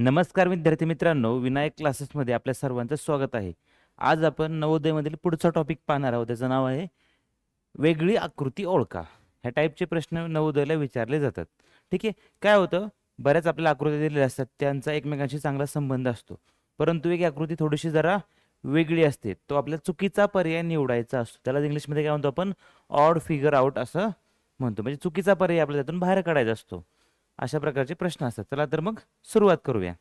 नमस्कार विद्यार्थी मित्रांनो, विनायक क्लासेसमध्ये आपल्या सर्वांचं स्वागत आहे. आज आपण नवोदयमधील पुढचा टॉपिक पाहणार आहोत. त्याचं नाव आहे वेगळी आकृती ओळखा. ह्या टाईपचे प्रश्न नवोदयला विचारले जातात. ठीक आहे. काय होतं, बऱ्याच आपल्याला आकृत्या दिलेल्या असतात, त्यांचा एकमेकांशी चांगला संबंध असतो. परंतु एक आकृती थोडीशी जरा वेगळी असते, तो आपल्या चुकीचा पर्याय निवडायचा असतो. त्याला इंग्लिशमध्ये काय म्हणतो आपण, ऑड फिगर आउट असं म्हणतो. म्हणजे चुकीचा पर्याय आपल्याला त्यातून बाहेर काढायचा असतो. अशा प्रकारचे प्रश्न असतात. चला तर मग सुरुवात करूया.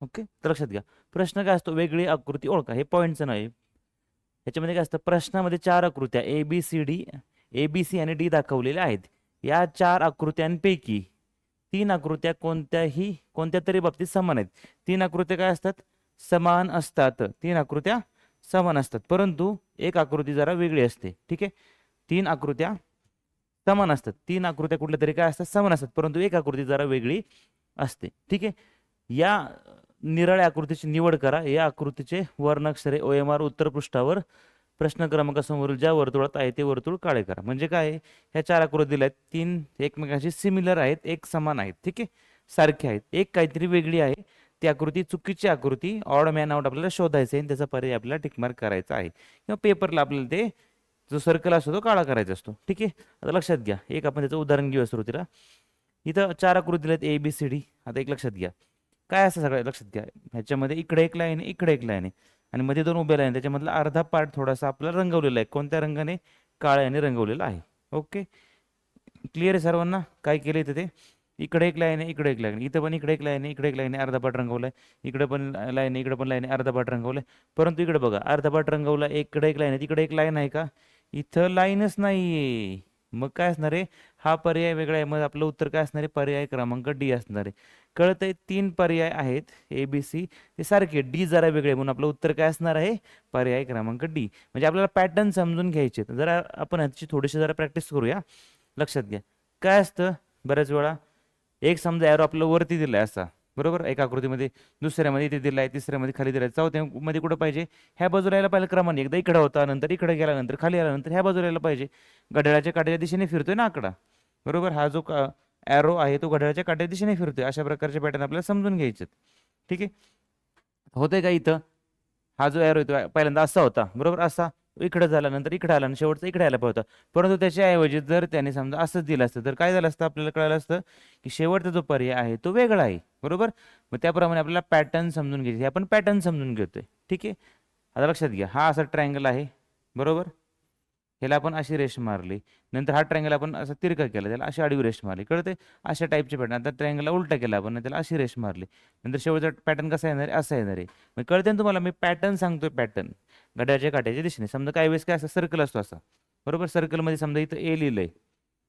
ओके, तर लक्षात घ्या. प्रश्न काय असतो, वेगळी आकृती ओळखा. हे पॉईंटचं नाही. ह्याच्यामध्ये काय असतं, प्रश्नामध्ये 4 आकृत्या ए बी सी आणि डी दाखवलेल्या आहेत. या 4 आकृत्यांपैकी 3 आकृत्या कोणत्या तरी बाबतीत समान आहेत. 3 आकृत्या काय असतात, समान असतात. 3 आकृत्या समान असतात, परंतु एक आकृती जरा वेगळी असते. ठीक आहे. 3 आकृत्या समान असतात. 3 आकृत्या कुठल्या तरी काय असतात, समान असतात, परंतु एक आकृती जरा वेगळी असते. ठीक आहे. या निराळ्या आकृतीची निवड करा. या आकृतीचे वर्णाक्षरे OMR उत्तर पृष्ठावर प्रश्न क्रमांकासमोरील ज्या वर्तुळात आहे ते वर्तुळ काळे करा. म्हणजे काय आहे, ह्या 4 आकृती दिल्या आहेत. 3 एकमेकांशी सिमिलर आहेत, एक समान आहेत. ठीक आहे, सारखे आहेत. एक काहीतरी वेगळी आहे. ती आकृती चुकीची आकृती, ऑड मॅन आउट आपल्याला शोधायचं आहे आणि त्याचा पर्याय आपल्याला टिकमार्क करायचा आहे. किंवा पेपरला आपल्याला ते जो सर्कल असतो तो काळा करायचा असतो. ठीक आहे. आता लक्षात घ्या, एक आपण त्याचं उदाहरण घेऊया सुरुवातीला. इथं 4 आकृती दिल्यात ABCD. आता एक लक्षात घ्या, काय असं सगळं लक्षात घ्या. ह्याच्यामध्ये इकडे एक लाईन आहे, इकडे एक लाईन आहे आणि मध्ये 2 उभ्या लाईन. त्याच्यामधला अर्धा पार्ट थोडासा आपल्याला रंगवलेला आहे. कोणत्या रंगाने? काळ्याने रंगवलेला आहे. ओके, क्लिअर आहे सर्वांना? काय केलं इथं ते, इकडे एक लाईन आहे, इकडे एक लाईन, इथं पण इकडे एक लाईन आहे, इकडे एक लाईन आहे, अर्धा पार्ट रंगवलाय. इकडे पण लाईन आहे, इकडे पण लाईन आहे, अर्धा पार्ट रंगवलाय. परंतु इकडे बघा, अर्धा पार्ट रंगवला, इकडे एक लाईन आहे, तिकडे एक लाईन आहे का? इथं लाईनच नाहीये. मग काय असणार आहे, हा पर्याय वेगळा आहे. मग आपलं उत्तर काय असणार आहे, पर्याय क्रमांक डी असणार आहे. कळतंय? 3 पर्याय आहेत ABC, ते सारखे. डी जरा वेगळे, म्हणून आपलं उत्तर काय असणार आहे, पर्याय क्रमांक डी. म्हणजे आपल्याला पॅटर्न समजून घ्यायचे. जरा आपण ह्याची थोडीशी जरा प्रॅक्टिस करूया. लक्षात घ्या, काय असतं, बऱ्याच वेळा एक समजा एरो आपल्याला वरती दिलाय असा, बरोबर, एका आकृतीमध्ये, दुसऱ्यामध्ये इथे दिलाय, तिसऱ्यामध्ये खाली दिलाय, चौथ्यामध्ये कुठं पाहिजे, ह्या बाजूला यायला पाहिजे क्रमाने. एकदा इकडे होता, नंतर इकडे गेला, नंतर खाली आला, नंतर ह्या बाजूला यायला पाहिजे. घड्याळाच्या काट्याच्या दिशेने फिरतोय ना आकडा, बरोबर. हा जो एरो आहे तो घड्याळाच्या काट्याच्या दिशेने फिरतोय. अशा प्रकारचे पॅटर्न आपल्याला समजून घ्यायचे. ठीक आहे. होतंय का इथं, हा जो एरो येतो पहिल्यांदा असा होता, बरोबर, असा इकडे झाला, नंतर इकडे आला आणि शेवटचा इकडे आला पाहिजे. परंतु त्याच्याऐवजी जर त्याने समजा असंच दिलं असतं तर काय झालं असतं, आपल्याला कळलं असतं की शेवटचा जो पर्याय आहे तो वेगळा आहे, बरोबर. मग त्याप्रमाणे आपल्याला पॅटर्न समजून घ्यायचे. आपण पॅटर्न समजून घेतोय. ठीक आहे. आता लक्षात घ्या, हा असा ट्रायंगल आहे, बरोबर. ह्याला आपण अशी रेष मारली, नंतर हा ट्रायंगल आपण असा तिरका केला, त्याला अशी आडवी रेष मारली. कळते? अशा टाईपचे पॅटर्न. आता ट्रायंगलला उलटा केला आपण, त्याला अशी रेष मारली, नंतर शेवटचा पॅटर्न कसा येणार आहे, असा येणार आहे. मग कळते ना तुम्हाला, मी पॅटर्न सांगतोय. पॅटर्न घड्याळाच्या काट्याच्या दिशेने. समजा काही वेळेस काय असं सर्कल असतो असा, बरोबर. सर्कलमध्ये समजा इथं A लिहिलंय,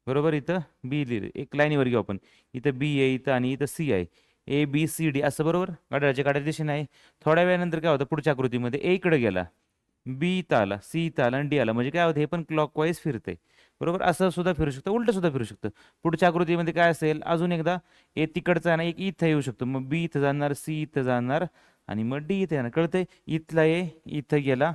बरोबर, इथं B लिहिलंय. एक लाईनीवर घेऊ आपण, इथं B आहे, इथं आणि इथं C आहे. ABCD असं, बरोबर, घड्याळाच्या काट्याच्या दिशेने आहे. थोड्या वेळानंतर काय होतं, पुढच्या आकृतीमध्ये A इकडे गेला, बी इथं आला, सी इथं आला आणि डी आला. म्हणजे काय होतं, हे पण क्लॉकवाईज फिरते, बरोबर. असं सुद्धा फिरू शकतं, उलट सुद्धा फिरू शकतं. पुढच्या आकृतीमध्ये काय असेल, अजून एकदा ए तिकडचा आहे ना, एक इथं येऊ शकतो. मग बी इथं जाणार, सी इथं जाणार आणि मग डी इथे येणार. कळतंय? इथला ए इथं गेला,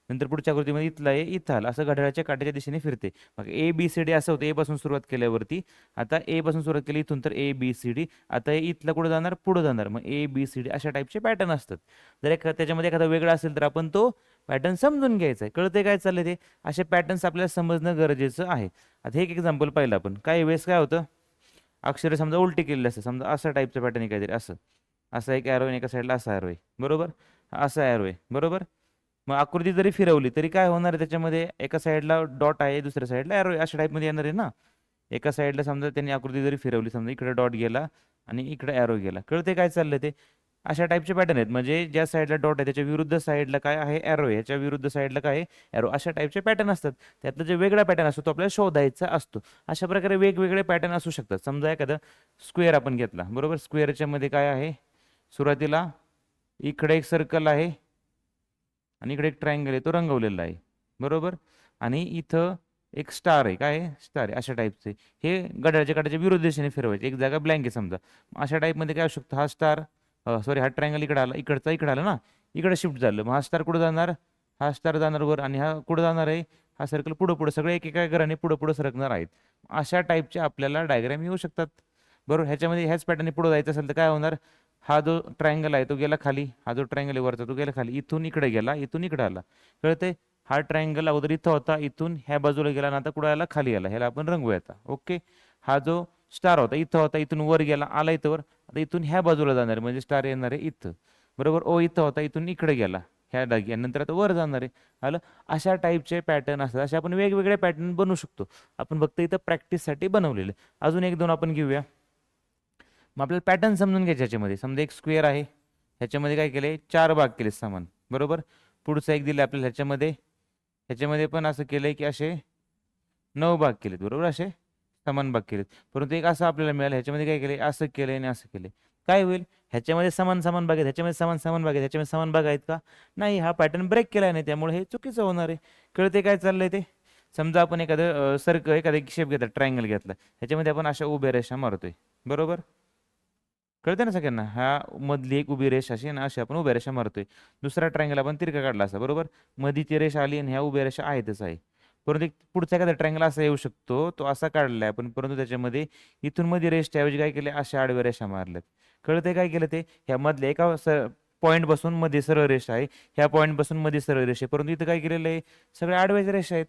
नंतर पुढच्या आकृतीमध्ये इथला ए इथं आला, असं घड्याळाच्या काट्याच्या दिशेने फिरते. मग ABCD असं होतं. ए पासून सुरुवात केल्यावरती, आता ए पासून सुरुवात केली इथून, तर ABCD. आता इथला कुठं जाणार, पुढे जाणार, मग ABCD. अशा टाईपचे पॅटर्न असतात. जर त्याच्यामध्ये एखादा वेगळा असेल तर आपण तो पॅटर्न समजून घ्यायचा आहे. कळते काय चाललंय ते? असे पॅटर्न्स आपल्याला समजणं गरजेचं आहे. आता हे एक एक्झाम्पल पाहिलं आपण. काही वेळेस काय होतं, अक्षरे समजा उलटी केलेली असते. समजा असा टाईपचं पॅटर्न आहे काहीतरी, असं असा एक एरो आहे, एका साईडला असा एरो आहे, बरोबर, असा एरो आहे, बरोबर. मग आकृती जरी फिरवली तरी काय होणार आहे, त्याच्यामध्ये एका साईडला डॉट आहे, दुसऱ्या साईडला एरो आहे, अशा टाईपमध्ये येणार आहे ना. एका साईडला समजा त्यांनी आकृती जरी फिरवली, समजा इकडे डॉट गेला आणि इकडे एरो गेला. कळते काय चाललंय ते? अशा टाईपचे पॅटर्न आहेत. म्हणजे ज्या साईडला डॉट आहे त्याच्या विरुद्ध साईडला काय आहे, एरो आहे, ह्याच्या विरुद्ध साईडला काय आहे, एरो. अशा टाईपचे पॅटर्न असतात. त्यातलं जे वेगळा पॅटर्न असतो तो आपल्याला शोधायचा असतो. अशा प्रकारे वेगवेगळे पॅटर्न असू शकतात. समजा एखादा स्क्वेअर आपण घेतला, बरोबर. स्क्वेअरच्या मध्ये काय आहे, सुरुवातीला इकडे एक सर्कल आहे आणि इकडे एक ट्रायंगल आहे, तो रंगवलेला आहे, बरोबर. आणि इथं एक स्टार आहे, काय आहे, स्टार आहे. अशा टाईपचे हे घड्याळाच्या काट्याच्या विरुद्ध दिशेने फिरवायचे. एक जागा ब्लँक आहे समजा, अशा टाईपमध्ये काय असू शकतं, हा स्टार, सॉरी, हा ट्रायंगल इकडे आला, इकडचा इकडे आला ना, इकडे शिफ्ट झालं. मग हा स्टार कुठं जाणार, हा स्टार जाणार वर आणि हा कुठं जाणार आहे, हा सर्कल पुढं पुढं, सगळे एकेका घराने पुढं पुढं सरकणार आहेत. अशा टाईपचे आपल्याला डायग्राम येऊ शकतात, बरोबर. ह्याच्यामध्ये ह्याच पॅटर्नने पुढे जायचं असेल तर काय होणार, हा जो ट्रायंगल आहे तो गेला खाली, हा जो ट्रायंगल आहे वरचा तो गेला खाली, इथून इकडे गेला, इथून इकडे आला. कळते, हा ट्रायंगल अगोदर इथं होता, इथून ह्या बाजूला गेला ना, आता कुठे आला, खाली आला. ह्याला आपण रंगवूया आता. ओके. हा जो स्टार होता इथं होता, इथून वर गेला, आला इथं वर, आता इथून ह्या बाजूला जाणार आहे, म्हणजे स्टार येणार आहे इथं. बरोबर. ओ इथं होता, इथून इकडे गेला ह्या डागी, आणि नंतर आता वर जाणार आहे. आलं. अशा टाईपचे पॅटर्न असतात. असे आपण वेगवेगळे पॅटर्न बनवू शकतो. आपण फक्त इथं प्रॅक्टिससाठी बनवलेले. अजून एक दोन आपण घेऊया. मग आपल्याला पॅटर्न समजून घ्यायचे ह्याच्यामध्ये. समजा एक स्क्वेअर आहे, ह्याच्यामध्ये काय केले, चार भाग केले समान. बरोबर. पुढचं एक दिलं आपल्याला ह्याच्यामध्ये, ह्याच्यामध्ये पण असं केलंय की असे 9 भाग केलेत. बरोबर. असे समान भाग केलेत. परंतु एक असं आपल्याला मिळालं, ह्याच्यामध्ये काय केले, असं केलंय आणि असं केलंय. काय होईल, ह्याच्यामध्ये समान समान भाग आहेत, ह्याच्यामध्ये समान समान भाग आहेत, ह्याच्यामध्ये समान भाग आहेत का, नाही. हा पॅटर्न ब्रेक केला नाही, त्यामुळे हे चुकीचं होणार आहे. कळते काय चाललंय ते. समजा आपण एखादं सर्कल, एखादा शेप घेतला, ट्रायंगल घेतला, ह्याच्यामध्ये आपण अशा उभ्या रेषा मारतोय. बरोबर. कळते ना सगळ्यांना. हा मधली एक उभी रेष अशी ना, अशी आपण उभ्या रेषा मारतोय. दुसरा ट्रायंगल आपण तिरका काढला असा. बरोबर. मधीची रेषा आली आणि ह्या उभ्या रेषा आहेतच आहे. परंतु एक पुढचा एखादा ट्रायंगल असा येऊ शकतो, तो असा काढलाय आपण, परंतु त्याच्यामध्ये इथून मध्ये रेषच्या ऐवजी काय केले, अशा आडव्या रेषा मारल्यात. कळते काय केलं ते, ह्या मधल्या एका पॉईंट बसून मध्ये सरळ रेषा आहे, ह्या पॉईंट बसून मध्ये सरळ रेषा आहे, परंतु इथं काय केलेलं आहे, सगळ्या आडव्याच रेषा आहेत.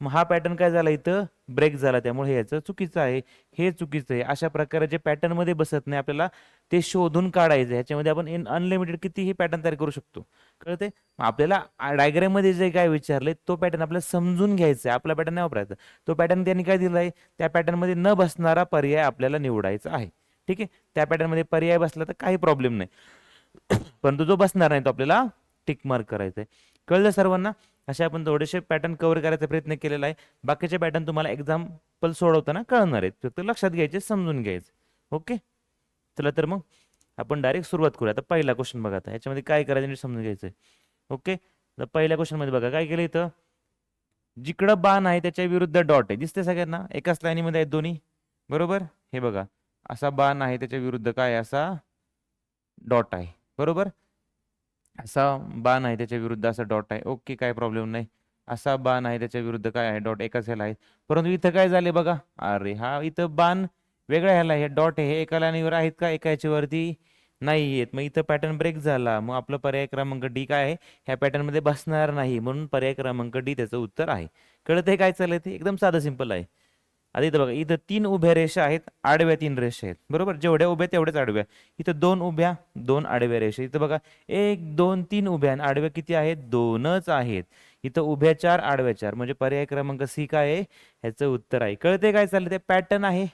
मग हा पॅटर्न काय झाला, इथं ब्रेक झाला, त्यामुळे हे याचं चुकीचं आहे, हे चुकीचं आहे. अशा प्रकारे जे पॅटर्न मध्ये बसत नाही आपल्याला ते शोधून काढायचं. ह्याच्यामध्ये आपण अनलिमिटेड कितीही पॅटर्न तयार करू शकतो. कळते. आपल्याला डायग्राम मध्ये जे काय विचारले तो पॅटर्न आपल्याला समजून घ्यायचा आहे, आपला पॅटर्न नाही वापरायचा. तो पॅटर्न त्यांनी काय दिला आहे, त्या पॅटर्न मध्ये न बसणारा पर्याय आपल्याला निवडायचा आहे. ठीक आहे. त्या पॅटर्न मध्ये पर्याय बसला तर काही प्रॉब्लेम नाही, परंतु जो बसणार नाही तो आपल्याला टिक मार्क करायचा आहे. कळलं सर्वांना. असे आपण थोडेसे पॅटर्न कव्हर करायचा प्रयत्न केलेला आहे. बाकीचे पॅटर्न तुम्हाला एक्झाम्पल सोडवताना कळणार आहेत, फक्त लक्षात घ्यायचे, समजून घ्यायचे. ओके. चला तर मग आपण डायरेक्ट सुरुवात करूया. आता पहिला क्वेश्चन बघा, आता ह्याच्यामध्ये काय करायचं नीट समजून घ्यायचंय. ओके. तर पहिल्या क्वेश्चन मध्ये बघा काय केलं, इथं जिकडं बाण आहे त्याच्या विरुद्ध डॉट आहे. दिसते सगळ्यांना, एकाच लाईनीमध्ये आहेत दोन्ही. बरोबर. हे बघा, असा बाण आहे त्याच्या विरुद्ध काय आहे, असा डॉट आहे. बरोबर. असा बाण आहे त्याच्या विरुद्ध असा डॉट आहे. ओके, काय प्रॉब्लेम नाही. असा बाण आहे त्याच्या विरुद्ध काय आहे, डॉट एकाच ह्याला आहे. परंतु इथं काय झाले बघा, अरे हा इथं बाण वेगळ्या ह्याला आहे, डॉट आहे, हे एका लाईनीवर आहेत का, एका ह्याच्यावरती नाही आहेत. मग इथं पॅटर्न ब्रेक झाला. मग आपलं पर्याय क्रमांक डी काय आहे, ह्या पॅटर्न मध्ये बसणार नाही, म्हणून पर्याय क्रमांक डी त्याचं उत्तर आहे. कळत काय चाललंय ते, एकदम साधं सिंपल आहे. आता इथं बघा, इथं 3 उभ्या रेषा आहेत, आडव्या 3 रेषा आहेत. बरोबर. जेवढ्या उभ्या तेवढ्याच आडव्या. इथं 2 उभ्या 2 आडव्या रेषा. इथं बघा 1 2 3 उभ्या आणि आडव्या किती आहेत, 2च आहेत. इथं उभ्या 4 आडव्या 4, म्हणजे पर्याय क्रमांक सी काय आहे, ह्याचं उत्तर आहे. कळते काय चाललं ते, पॅटर्न आहे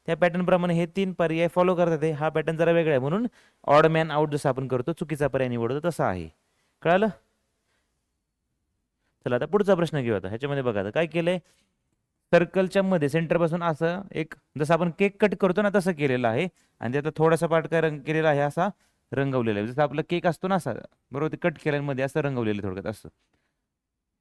त्या पॅटर्न प्रमाणे हे 3 पर्याय फॉलो करतात. हा पॅटर्न जरा वेगळा आहे, म्हणून ऑड मॅन आउट जसं आपण करतो, चुकीचा पर्याय निवडतो तसा आहे. कळालं. चला आता पुढचा प्रश्न घेऊ. आता ह्याच्यामध्ये बघा, आता काय केलंय, सर्कलच्या मध्ये सेंटर पासून असं एक, जसं आपण केक कट करतो ना तसं केलेलं आहे, आणि त्याचा थोडासा पार्ट काय रंग केलेला आहे, असा रंगवलेला आहे. जसं आपला केक असतो ना असा, बरोबर, ते कट केल्यामध्ये असं रंगवलेलं थोडक्यात असं.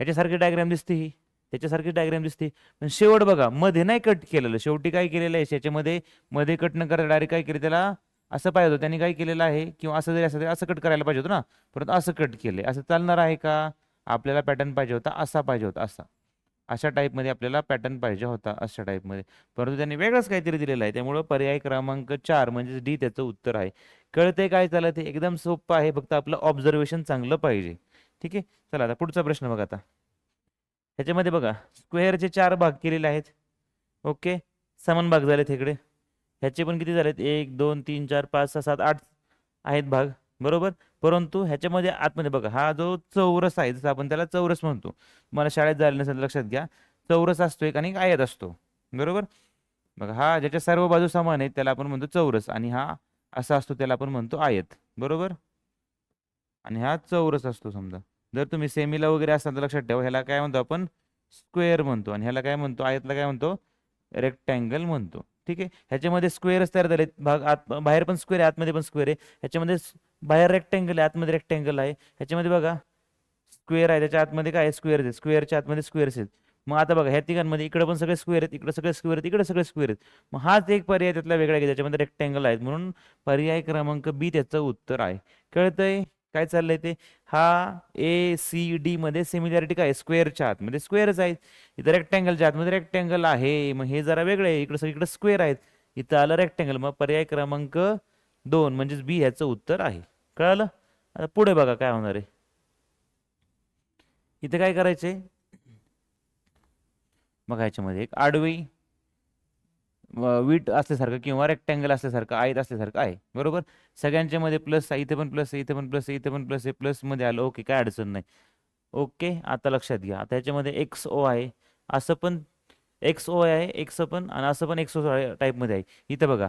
ह्याच्यासारखी डायग्राम दिसते ही, त्याच्यासारखी डायग्राम दिसते. पण शेवट बघा, मध्ये नाही कट केलेलं, शेवटी काय केलेलं आहे, त्याच्यामध्ये मध्ये कट न करता डायरेक्ट काय केलं, त्याला असं पाहिजे होतं, त्यांनी काय केलेलं आहे, किंवा असं जरी असं तरी असं कट करायला पाहिजे होतं ना, परंतु असं कट केलंय. असं चालणार आहे का, आपल्याला पॅटर्न पाहिजे होता असा पाहिजे होता, असा अशा टाईपमध्ये आपल्याला पॅटर्न पाहिजे होता, अशा टाईपमध्ये. परंतु त्यांनी वेगळंच काहीतरी दिलेलं आहे, त्यामुळं पर्याय क्रमांक 4 म्हणजे डी त्याचं उत्तर आहे. कळते काय चाललं ते, एकदम सोपं आहे, फक्त आपलं ऑब्झर्वेशन चांगलं पाहिजे. ठीक आहे. चला आता पुढचा प्रश्न बघा. आता ह्याच्यामध्ये बघा, स्क्वेअरचे 4 भाग केलेले आहेत. ओके. समान भाग झालेत इकडे. ह्याचे पण किती झालेत, 1 2 3 4 5 6 7 8 आहेत भाग. बरोबर. परंतु ह्याच्यामध्ये आतमध्ये बघा, हा जो चौरस आहे, जसं आपण त्याला चौरस म्हणतो, मला शाळेत जायला नसेल लक्षात घ्या, चौरस असतो एक आणि आयत असतो. बरोबर. बघा, हा ज्याच्या सर्व बाजू समान आहेत त्याला आपण म्हणतो चौरस, आणि हा असा असतो त्याला आपण म्हणतो आयत. बरोबर. आणि हा चौरस असतो. समजा जर तुम्ही सेमीला वगैरे असाल तर लक्षात ठेवा, ह्याला काय म्हणतो आपण, स्क्वेअर म्हणतो, आणि ह्याला काय म्हणतो, आयतला काय म्हणतो, रेक्टँगल म्हणतो. ठीक आहे. ह्याच्यामध्ये स्क्वेअरच तयार झाले भाग, आत बाहेर पण स्क्वेअर आहे, आतमध्ये पण स्क्वेअर आहे. ह्याच्यामध्ये बाहेर रेक्टँगल आहे, आतमध्ये रेक्टँगल आहे. ह्याच्यामध्ये बघा स्क्वेअर आहे, त्याच्या आतमध्ये काय आहे, स्क्वेअर आहे, स्क्वेअरच्या आतमध्ये स्क्वेअर्स आहेत. मग आता बघा, ह्या तिघांमध्ये इकडे पण सगळे स्क्वेअर आहेत, इकडे सगळे स्क्वेअर आहेत, इकडे सगळे स्क्वेअर आहेत. मग हाच एक पर्याय त्यातला वेगळा आहे, त्याच्यामध्ये रेक्टँगल आहेत, म्हणून पर्याय क्रमांक बी त्याचं उत्तर आहे. कळतंय काय चाललंय ते. हा ए सी डी मध्ये सिमिलॅरिटी काय, स्क्वेअरच्या आतमध्ये स्क्वेअरच आहेत, इथं रेक्टँगलच्या आतमध्ये रेक्टँगल आहे. मग हे जरा वेगळे आहे, इकडे सगळीकडे स्क्वेअर आहेत, इथं आलं रेक्टँगल, मग पर्याय क्रमांक 2 म्हणजेच बी ह्याचं उत्तर आहे. कळालं? आता पुढे बघा काय होणार आहे. इथे काय करायचंय बघा, ह्याच्यामध्ये एक आडवी वीट असल्यासारखं किंवा रेक्टँगल असल्यासारखं आयत असल्यासारखं आहे, बरोबर. सगळ्यांच्या मध्ये प्लस आहे, इथे पण प्लस आहे, इथे पण प्लस आहे, इथे पण प्लस आहे, प्लस मध्ये आलं, ओके, काय अडचण नाही. ओके, आता लक्षात घ्या. आता ह्याच्यामध्ये एक्स ओ आहे, असं पण एक्स ओ आहे, एक्स पण, आणि असं पण एक्स ओ टाईपमध्ये आहे. इथं बघा,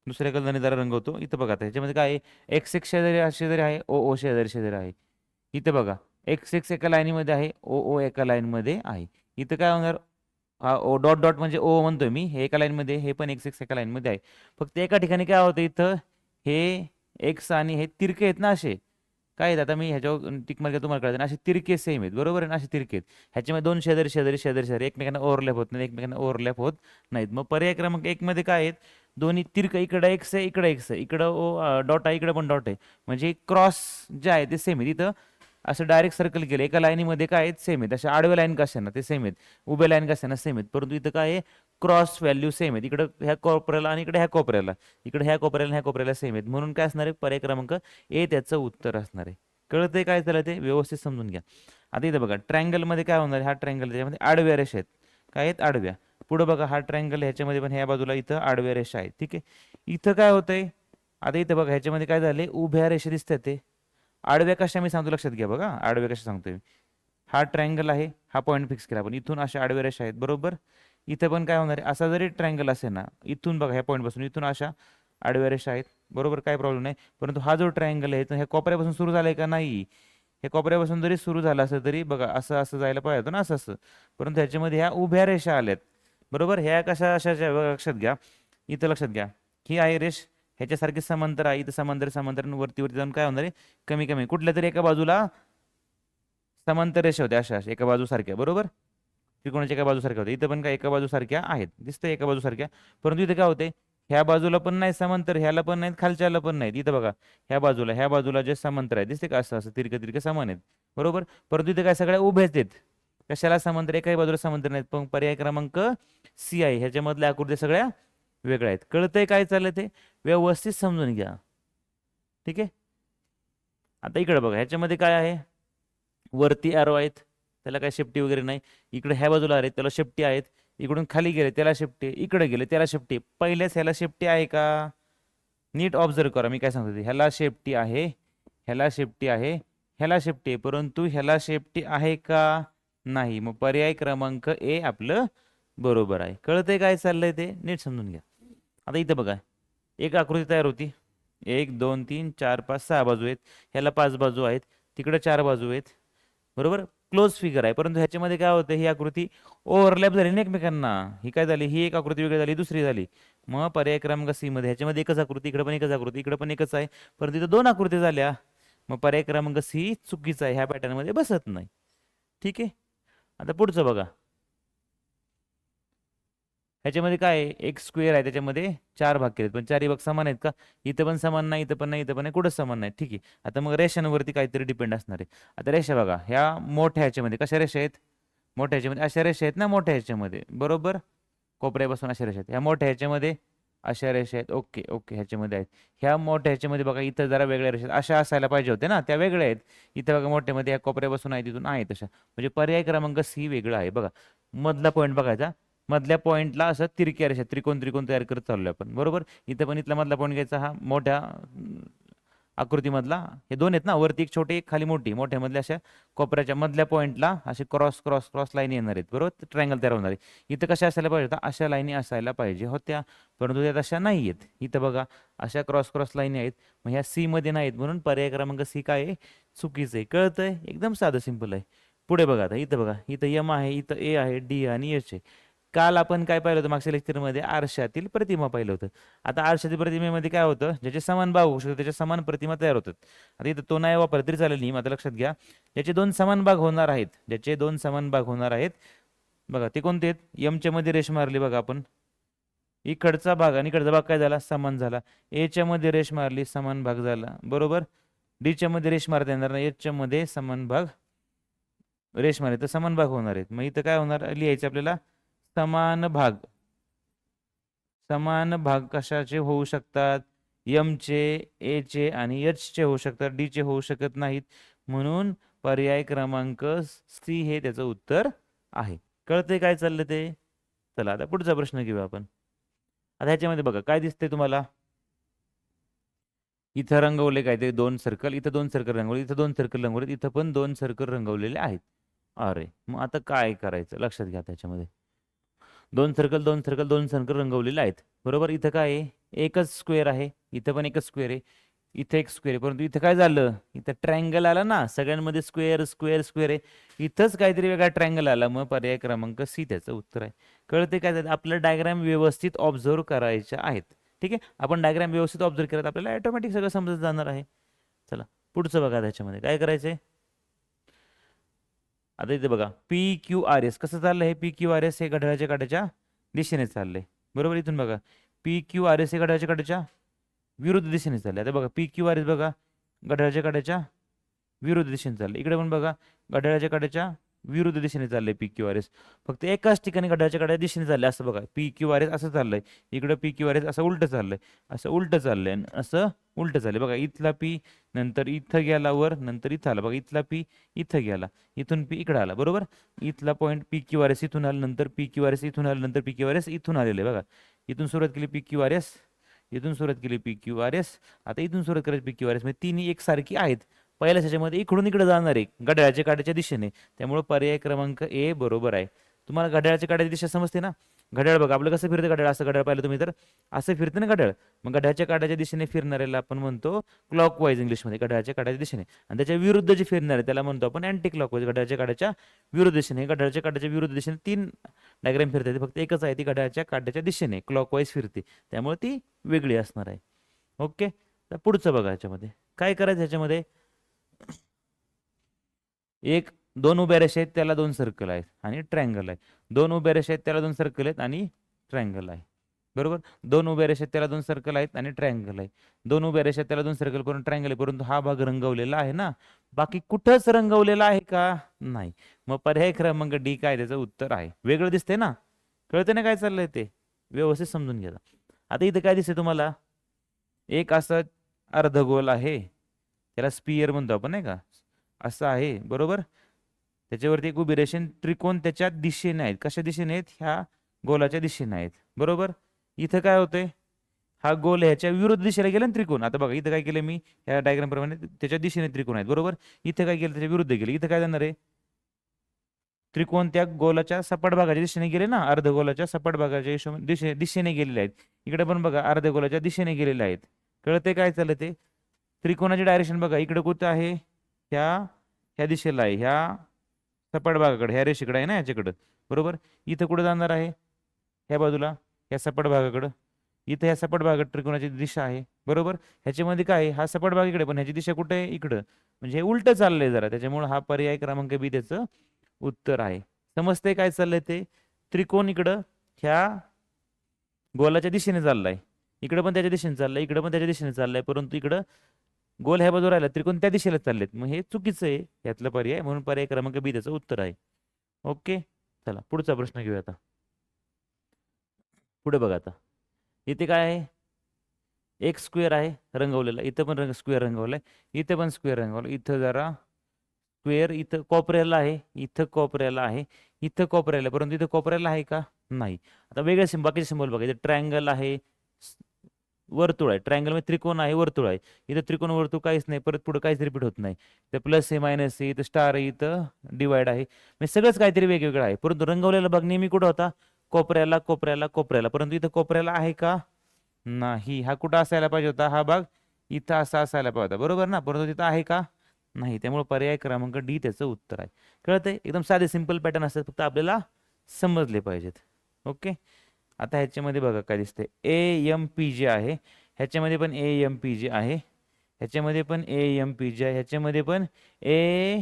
दुसऱ्या कलरने जरा रंगवतो. इथं बघा, आता ह्याच्यामध्ये काय आहे, एक्स एक्स शेजारी शेजारी आहे, ओ ओ शेजारी शेजारी आहे. इथं बघा, एक्स एक्स एका लाईनीमध्ये आहे, ओ ओ एका लाईनमध्ये आहे. इथं काय होणार, हा ओ डॉट डॉट म्हणजे ओ म्हणतोय मी, हे एका लाईनमध्ये, हे पण एक्स एक्स एका लाईनमध्ये आहे. फक्त एका ठिकाणी काय होतं, इथं हे एक्स आणि हे तिरके आहेत ना असे, काय आहेत, आता मी ह्याच्यावर टिक मार्क तुम्हाला कळतं ना, असे तिरके सेम आहेत, बरोबर आहे ना, असे तिरके आहेत. ह्याच्यामध्ये दोन शेजारी शेजारी शेजारी शेजारी एकमेकांना ओव्हरलॅप होत नाही, एकमेकांना ओव्हरलॅप होत नाहीत. मग पर्याय क्रमांक 1 मध्ये काय आहेत, दोन्ही तिरकं, इकडं एक्स आहे, इकडं एक्स आहे, इकडं ओ डॉट आहे, इकडं पण डॉट आहे, म्हणजे क्रॉस जे आहे ते सेम आहेत. इथं असं डायरेक्ट सर्कल केलं, एका लाईनीमध्ये काय आहेत, सेम आहेत. अशा आडव्या लाईन कशा ना ते सेम आहेत, उभ्या लाईन कशा ना सेम आहेत, परंतु इथं काय आहे, क्रॉस व्हॅल्यू सेम आहेत. इकडं ह्या कोपऱ्याला आणि इकडे ह्या कोपऱ्याला, इकडे ह्या कोपऱ्याला ह्या कोपऱ्याला सेम आहेत, म्हणून काय असणार आहे, पर्याय क्रमांक ए त्याचं उत्तर असणार आहे. कळतंय काय झालं ते, व्यवस्थित समजून घ्या. आता इथं बघा, ट्रँगलमध्ये काय होणार आहे, हा ट्रँगल त्याच्यामध्ये आडव्या रेषा आहेत, काय आहेत, आडव्या. पुढे बघा, हा ट्रँगल, ह्याच्यामध्ये पण ह्या बाजूला इथं आडव्या रेषा आहेत, ठीक आहे. इथं काय होतंय, आता इथं बघा, ह्याच्यामध्ये काय झाले, उभ्या रेषा दिसतात ते आडव्या कशा, मी सांगतो, लक्षात घ्या बघा, आडव्या कशा सांगतोय मी. हा ट्रँगल आहे, हा पॉईंट फिक्स केला आपण, इथून अशा आडव्या रेषा आहेत, बरोबर. इथं पण काय होणार आहे, असा जरी ट्रँगल असेल ना, इथून बघा, ह्या पॉईंट पासून इथून अशा आडव्या रेषा आहेत, बरोबर, काय प्रॉब्लेम नाही. परंतु हा जो ट्रँगल आहे, तो ह्या कोपऱ्यापासून सुरू झालाय का, नाही. हे कोपऱ्यापासून जरी सुरू झालं असं तरी बघा, असं असं जायला पाहिजे होतं ना, असं असं. परंतु ह्याच्यामध्ये ह्या उभ्या रेषा आल्यात, बरोबर. ह्या कशा अशाच्या लक्षात घ्या, इथं लक्षात घ्या, ही आहे रेष, ह्याच्यासारखी समांतर आहे, इथं समांतर समांतर वरती वरती जाऊन काय होणार आहे, कमी कमी, कुठल्या तरी एका बाजूला समांतर रेषा होत्या, अशा एका बाजू सारख्या, बरोबर. त्रिकोणाच्या एका बाजू सारख्या होत्या, इथं पण काय एका बाजू सारख्या आहेत, दिसतंय एका बाजू सारख्या. परंतु इथे काय होते, ह्या बाजूला पण नाही समांतर, ह्याला पण नाहीत, खालच्याला पण नाहीत. इथं बघा, ह्या बाजूला जे समांतर आहे, दिसते का, असं असं तिरकं तिरकं समान आहेत, बरोबर. परंतु इथे काय सगळ्या उभ्याच आहेत, कशाला समांतर, एकाही बाजूला समांतर नाहीत. पण पर्याय क्रमांक सी आहे, ह्याच्यामधल्या आकृत्या सगळ्या वेगळ्या आहेत. कळतंय काय चाललंय ते, व्यवस्थित समजून घ्या, ठीक आहे. आता इकडे बघा, ह्याच्यामध्ये काय आहे, वरती ॲरो आहेत, त्याला काय शेपटी वगैरे नाही. इकडे ह्या बाजूला आहेत, त्याला शेपटी आहेत. इकडून खाली गेले त्याला शेपटी, इकडे गेले त्याला शेपटी. पहिल्याच ह्याला शेपटी आहे का, नीट ऑब्झर्व करा मी काय सांगतो ते. ह्याला शेपटी आहे, ह्याला शेपटी आहे, ह्याला शेपटी आहे, परंतु ह्याला शेपटी आहे का, नाही. मग पर्याय क्रमांक ए आपलं बरोबर आहे. कळतंय काय चाललंय ते, नीट समजून घ्या. आता इथं बघा, एक आकृती तयार होती, 1 2 3 4 5 6 बाजू आहेत, ह्याला 5 बाजू आहेत, तिकडे 4 बाजू आहेत, बरोबर. क्लोज फिगर आहे, परंतु ह्याच्यामध्ये काय होतं, ही आकृती ओव्हरलॅप झाली ना एकमेकांना. ही काय झाली, ही एक आकृती वेगळी झाली, दुसरी झाली. मग पर्याय क्रमांक सी मध्ये ह्याच्यामध्ये एकच आकृती, इकडे पण एकच आकृती, इकडे पण एकच आहे, परंतु इथं दोन आकृती झाल्या. मग पर्याय क्रमांक सी चुकीचा आहे, ह्या पॅटर्न मध्ये बसत नाही, ठीक आहे. आता पुढचं बघा, ह्याच्यामध्ये काय आहे, एक स्क्वेअर आहे, त्याच्यामध्ये 4 भाग केलेत, पण चारही भाग समान आहेत का, इथं पण समान नाही, इथं पण नाही, इथं पण नाही, कुठंच समान नाही, ठीक आहे. आता मग रेषांवरती काहीतरी डिपेंड असणार आहे. आता रेषा बघा, ह्या मोठ्या ह्याच्यामध्ये कशा रेषा आहेत, मोठ्या ह्याच्यामध्ये अशा रेषा आहेत ना, मोठ्या ह्याच्यामध्ये, बरोबर. कोपऱ्यापासून अशा रेषा आहेत, ह्या मोठ्या ह्याच्यामध्ये अशा रेषा आहेत, ओके ओके, ह्याच्यामध्ये आहेत. ह्या मोठ्या ह्याच्यामध्ये बघा, इथं जरा वेगळ्या रेषा आहेत, अशा असायला पाहिजे होते ना, त्या वेगळ्या आहेत. इथं बघा, मोठ्यामध्ये ह्या कोपऱ्यापासून आहे, तिथून आहे तशा, म्हणजे पर्याय क्रमांक सी वेगळा आहे. बघा, मधला पॉईंट बघायचा, मधल्या पॉईंटला असं तिरक्या रेषा, त्रिकोण त्रिकोण तयार करत चाललोय आपण, बरोबर. इथं पण इथला मधला पॉईंट घ्यायचा, हा मोठ्या आकृतीमधला, हे दोन आहेत ना, वरती एक छोटी एक खाली मोठी, मोठ्यामधल्या अशा कोपऱ्याच्या मधल्या पॉईंटला असे क्रॉस क्रॉस क्रॉस लाईनी येणार आहेत, बरोबर, ट्रायंगल तयार होणार आहे. इथं कशा असायला पाहिजे होत्या, अशा लाईनी असायला पाहिजे होत्या, परंतु त्या तशा नाही आहेत. इथं बघा, अशा क्रॉस क्रॉस लाईनी आहेत, मग ह्या सी मध्ये नाहीत, म्हणून पर्याय क्रमांक सी काय आहे, चुकीचं आहे. कळतंय, एकदम साधं सिंपल आहे. पुढे बघा, आता इथं बघा, इथं एम आहे, इथं ए आहे, डी आणि एच आहे. काल आपण काय पाहिलं होतं, मागच्या लेक्चरमध्ये आरशातील प्रतिमा पाहिलं होतं. आता आरशातील प्रतिमेमध्ये काय होतं, ज्याचे समान भाग होऊ शकतात त्याच्या समान प्रतिमा तयार होतात. आता इथं तो नाही वापरला तरी चालेल, नाही मात्र लक्षात घ्या, ज्याचे दोन समान भाग होणार आहेत, ज्याचे दोन समान भाग होणार आहेत, बघा ते कोणते आहेत. एमच्या मध्ये रेष मारली बघा आपण, इकडचा भाग आणि इकडचा भाग काय झाला, समान झाला. एच्या मध्ये रेष मारली, समान भाग झाला, बरोबर. डीच्या मध्ये रेष मारता येणार नाही, एचच्या मध्ये समान भाग रेष मारली तर समान भाग होणार आहेत. मग इथं काय होणार, लिहायचं आपल्याला, समान भाग, समान भाग कशाचे होऊ शकतात? एमचे, एचे आणि एचचे होऊ शकतात, डीचे होऊ शकत नाहीत. म्हणून पर्याय क्रमांक सी हे त्याचं उत्तर आहे. कळते काय चाललं ते? चला आता पुढचा प्रश्न घेऊ आपण. आता ह्याच्यामध्ये बघा काय दिसते तुम्हाला? इथं रंगवले काय ते 2 सर्कल, इथं 2 सर्कल रंगवले, इथं 2 सर्कल रंगवले, इथं पण 2 सर्कल रंगवलेले आहेत. अरे मग आता काय करायचं? लक्षात घ्या त्याच्यामध्ये 2 सर्कल 2 सर्कल 2 सर्कल रंगवलेले आहेत. बरोबर. इथं काय आहे? एकच स्क्वेअर आहे. इथं पण एकच स्क्वेअर आहे. इथं एक स्क्वेअर आहे. परंतु इथं काय झालं? इथं ट्रायंगल आला ना, सगळ्यांमध्ये स्क्वेअर स्क्वेअर स्क्वेअर आहे. इथंच काहीतरी वेगळा ट्रायंगल आला. मग पर्याय क्रमांक सी त्याचं उत्तर आहे. कळते काय झालं? आपल्याला डायग्राम व्यवस्थित ऑब्झर्व करायच्या आहेत. ठीक आहे. आपण डायग्राम व्यवस्थित ऑब्झर्व केला तर आपल्याला ऑटोमॅटिक सगळं समजत जाणार आहे. चला पुढचं बघा. त्याच्यामध्ये काय करायचंय? आता इथे बघा पी क्यू आर एस कसं चाललंय? हे पी क्यू आर एस हे घड्याळाच्या काट्याच्या दिशेने चाललंय. बरोबर. इथून बघा पी क्यू आर एस हे घड्याळाच्या काट्याच्या विरुद्ध दिशेने चालले. आता बघा पी क्यू आर एस बघा घड्याळाच्या काट्याच्या विरुद्ध दिशेने चालले. इकडे पण बघा घड्याळाच्या काट्याच्या विरुद्ध दिशेने चाललंय पी क्यू आर एस. फक्त एकाच ठिकाणी घड्याळाच्या काट्याच्या दिशेने चाललंय. असं बघा पी क्यू आर एस असं चाललंय, इकडं पी क्यू आर एस असं उलटं चाललंय, असं उलटं चाललंय, असं उलटं चाललंय. बघा इथला पी नंतर इथं गेला वर, नंतर इथं आला. बघा इथला पी इथं गेला, इथून पी इकडं आला. बरोबर. इथला point P Q R S इथून आला, नंतर पी क्यू आर एस इथून आलं, नंतर पी क्यू आर एस इथून आलेलं आहे. बघा इथून सुरुवात केली पी क्यू आर एस, इथून सुरुवात केली पी क्यू आर एस, आता इथून सुरुवात करायची पी क्यू आर एस. म्हणजे तिन्ही एकसारखी आहेत. पहिल्या ह्याच्यामध्ये इकडून इकडे जाणार आहे घड्याळाच्या काट्याच्या दिशेने. त्यामुळे पर्याय क्रमांक ए बरोबर आहे. तुम्हाला घड्याळाच्या काट्याची दिशा समजते ना? घड्याळ बघा आपलं कसं फिरतं घड्याळ. असं घड्याळ पाहिलं तुम्ही तर असं फिरतं ना घड्याळ. मग घड्याळाच्या काट्याच्या दिशेने फिरणाऱ्याला आपण म्हणतो क्लॉकवाईज इंग्लिशमध्ये, घड्याळाच्या काट्याच्या दिशेने. आणि त्याच्या विरुद्ध जे फिरणार आहे त्याला म्हणतो आपण अँटी क्लॉकवाईज, घड्याळाच्या काट्याच्या विरुद्ध दिशेने. घड्याळाच्या काट्याच्या विरुद्ध दिशेने 3 डायग्राम फिरतात. फक्त एकच आहे ती घड्याळाच्या काट्याच्या दिशेने क्लॉकवाईज फिरते, त्यामुळे ती वेगळी असणार आहे. ओके. तर पुढचं बघा. याच्यामध्ये काय करायचं? ह्याच्यामध्ये एक 2 उभ्या रेषा आहेत त्याला 2 सर्कल आहेत आणि ट्रायंगल आहे. 2 उभ्या रेषा आहेत त्याला 2 सर्कल आहेत आणि ट्रायंगल आहे. बरोबर. 2 उभ्या रेषा आहेत त्याला 2 सर्कल आहेत आणि ट्रायंगल आहे. 2 उभ्या रेषा आहेत त्याला 2 सर्कल करून ट्रायंगल आहे. परंतु हा भाग रंगवलेला आहे ना, बाकी कुठंच रंगवलेला आहे का? नाही. मग पर्याय क्रमांक डी काय त्याचं उत्तर आहे. वेगळं दिसतंय ना? कळते ना काय चाललंय ते? व्यवस्थित समजून घ्या. आता इथे काय दिसतंय तुम्हाला? एक असं अर्धगोल आहे, त्याला स्पियर म्हणतो आपण नाही का, असं आहे. बरोबर. त्याच्यावरती एक उभी रेषा, त्रिकोण त्याच्या दिशेने आहेत. कशा दिशेने आहेत? ह्या गोलाच्या दिशेने आहेत. बरोबर. इथं काय होतंय? हा गोल ह्याच्या विरुद्ध दिशेला गेला ना त्रिकोण. आता बघा इथं काय केलं मी ह्या डायग्राम प्रमाणे, त्याच्या दिशेने त्रिकोण आहेत. बरोबर. इथं काय केलं? त्याच्या विरुद्ध गेले. इथं काय जाणार आहे? त्रिकोण त्या गोलाच्या सपाट भागाच्या दिशेने गेले ना, अर्धगोलाच्या सपाट भागाच्या दिशेने गेलेले आहेत. इकडे पण बघा अर्धगोलाच्या दिशेने गेलेले आहेत. कळते काय चाललं ते? त्रिकोणाची डायरेक्शन बघा इकडे कुठं आहे? ह्या दिशेला आहे, ह्या सपाट भागाकडे, ह्या रेषेकडे आहे ना, ह्याच्याकडं. बरोबर. इथं कुठं जाणार आहे? ह्या बाजूला, ह्या सपाट भागाकडं. इथं ह्या सपाट भागात त्रिकोणाची दिशा आहे. बरोबर. ह्याच्यामध्ये काय आहे? हा सपाट भाग इकडे, पण ह्याची दिशा कुठे आहे? इकडं. म्हणजे हे उलटं चाललंय जरा, त्याच्यामुळे हा पर्याय क्रमांक बी त्याचं उत्तर आहे. समजते काय चाललंय ते? त्रिकोण इकडं ह्या गोलाच्या दिशेने चाललाय, इकडे पण त्याच्या दिशेने चाललाय, इकडे पण त्याच्या दिशेने चाललाय, परंतु इकडं गोल ह्या बाजूला राहिला, त्रिकोण त्या दिशेला चाललेत. मग हे चुकीचं आहे यातलं पर्याय, म्हणून पर्याय क्रमांक बी त्याचं उत्तर आहे. ओके. चला पुढचा प्रश्न घेऊया आता. पुढे बघा आता इथे काय आहे? एक स्क्वेअर आहे रंगवलेला, इथं पण स्क्वेअर रंगवलाय, इथं पण स्क्वेअर रंगवला. इथं जरा स्क्वेअर इथं कोपऱ्याला आहे, इथं कोपऱ्याला आहे, इथं कोपऱ्याला, परंतु इथं कोपऱ्याला आहे का? नाही. आता वेगळे बाकीचे सिंबल बघा. इथे ट्रायंगल आहे, वर्तुळ आहे. ट्रायंगल मध्ये त्रिकोण आहे, वर्तुळ आहे. इथं त्रिकोण वर्तुळ काहीच नाही, परत पुढे काहीच रिपीट होत नाही. इथं प्लस आहे, मायनस आहे, इथं स्टार आहे, इथं डिवाइड आहे. म्हणजे सगळंच काहीतरी वेगवेगळं आहे. परंतु रंगवलेला भाग नेहमी कुठं होता? कोपऱ्याला कोपऱ्याला कोपऱ्याला. परंतु इथं कोपऱ्याला आहे का? नाही. हा कुठं असायला पाहिजे होता? हा भाग इथं असा असायला पाहिजे होता. बरोबर ना? परंतु तिथं आहे का? नाही. त्यामुळे पर्याय क्रमांक डी त्याचं उत्तर आहे. कळतंय? एकदम साधे सिंपल पॅटर्न असतात, फक्त आपल्याला समजले पाहिजेत. ओके. आता ह्याच्यामध्ये बघा काय दिसते? ए एम पी जे आहे, ह्याच्यामध्ये पण ए एम पी जे आहे, ह्याच्यामध्ये पण ए एम पी जे आहे, ह्याच्यामध्ये पण ए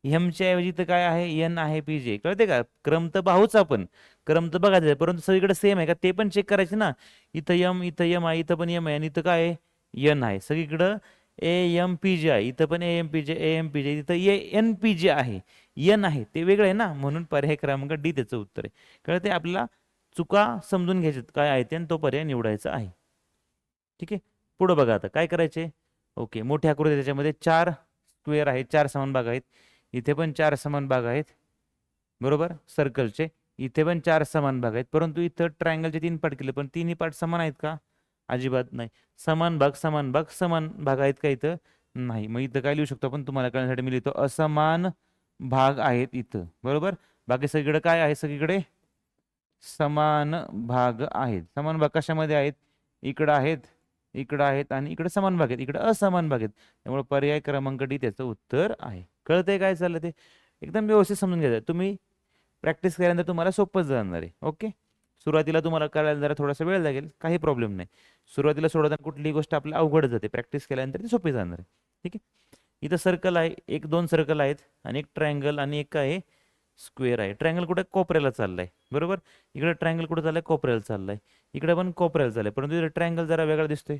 एमच्या ऐवजी तर काय आहे? एन आहे पी जे. कळते का? क्रम तर पाहूच आपण, क्रम तर बघायचा, परंतु सगळीकडे सेम आहे का ते पण चेक करायचे ना. इथं यम आहे, इथं पण यम आहे, आणि इथं काय आहे? एन आहे. सगळीकडं ए एम पी जे आहे, इथं पण ए एम पी जे, ए एम पी जे, इथं ए एन पी जे आहे, एन आहे, ते वेगळं आहे ना, म्हणून पर्याय क्रमांक डी त्याचं उत्तर आहे. कळते आपल्याला? चुका समजून घ्यायच्यात काय आहे ते आणि तो पर्याय निवडायचा आहे. ठीक आहे. पुढे बघा आता काय करायचे. ओके, मोठी आकृती त्याच्यामध्ये 4 स्क्वेअर आहेत, 4 समान भाग आहेत. इथे पण 4 समान भाग आहेत, बरोबर, सर्कलचे. इथे पण 4 समान भाग आहेत, परंतु इथं ट्रायंगलचे 3 पार्ट केले, पण तिन्ही पार्ट समान आहेत का? अजिबात नाही. समान भाग समान भाग समान भाग आहेत का इथं? नाही. मग इथं काय लिहू शकतो आपण, तुम्हाला कळण्यासाठी मी लिहितो असमान भाग आहेत इथं, बरोबर. बाकी सगळीकडे काय आहे? सगळीकडे समान भाग आहेत. समान भाग कशामध्ये आहेत? इकडं आहेत, इकडं आहेत आणि इकडे समान भाग आहेत, इकडे असमान भाग आहेत. त्यामुळे पर्याय क्रमांक डी त्याचं उत्तर आहे. कळतंय काय चाललं ते? एकदम व्यवस्थित समजून घ्यायचं. तुम्ही प्रॅक्टिस केल्यानंतर तुम्हाला सोपंच जाणार आहे. ओके. सुरुवातीला तुम्हाला करायला जरा थोडासा वेळ लागेल, काही प्रॉब्लेम नाही. सुरुवातीला सोडवताना कुठलीही गोष्ट आपल्याला अवघड जाते, प्रॅक्टिस केल्यानंतर ती सोपी जाणार आहे. ठीक आहे. इथं सर्कल आहे, एक 2 सर्कल आहेत आणि एक ट्रायंगल आणि एक आहे स्क्वेअर आहे. ट्रायंगल कुठे? कोपऱ्याला चाललाय, बरोबर. इकडे ट्रायंगल कुठे चाललाय? कोपऱ्याला चाललाय. इकडे पण कोपऱ्याला चाललाय, परंतु इकडे ट्रायंगल जरा वेगळा दिसतोय.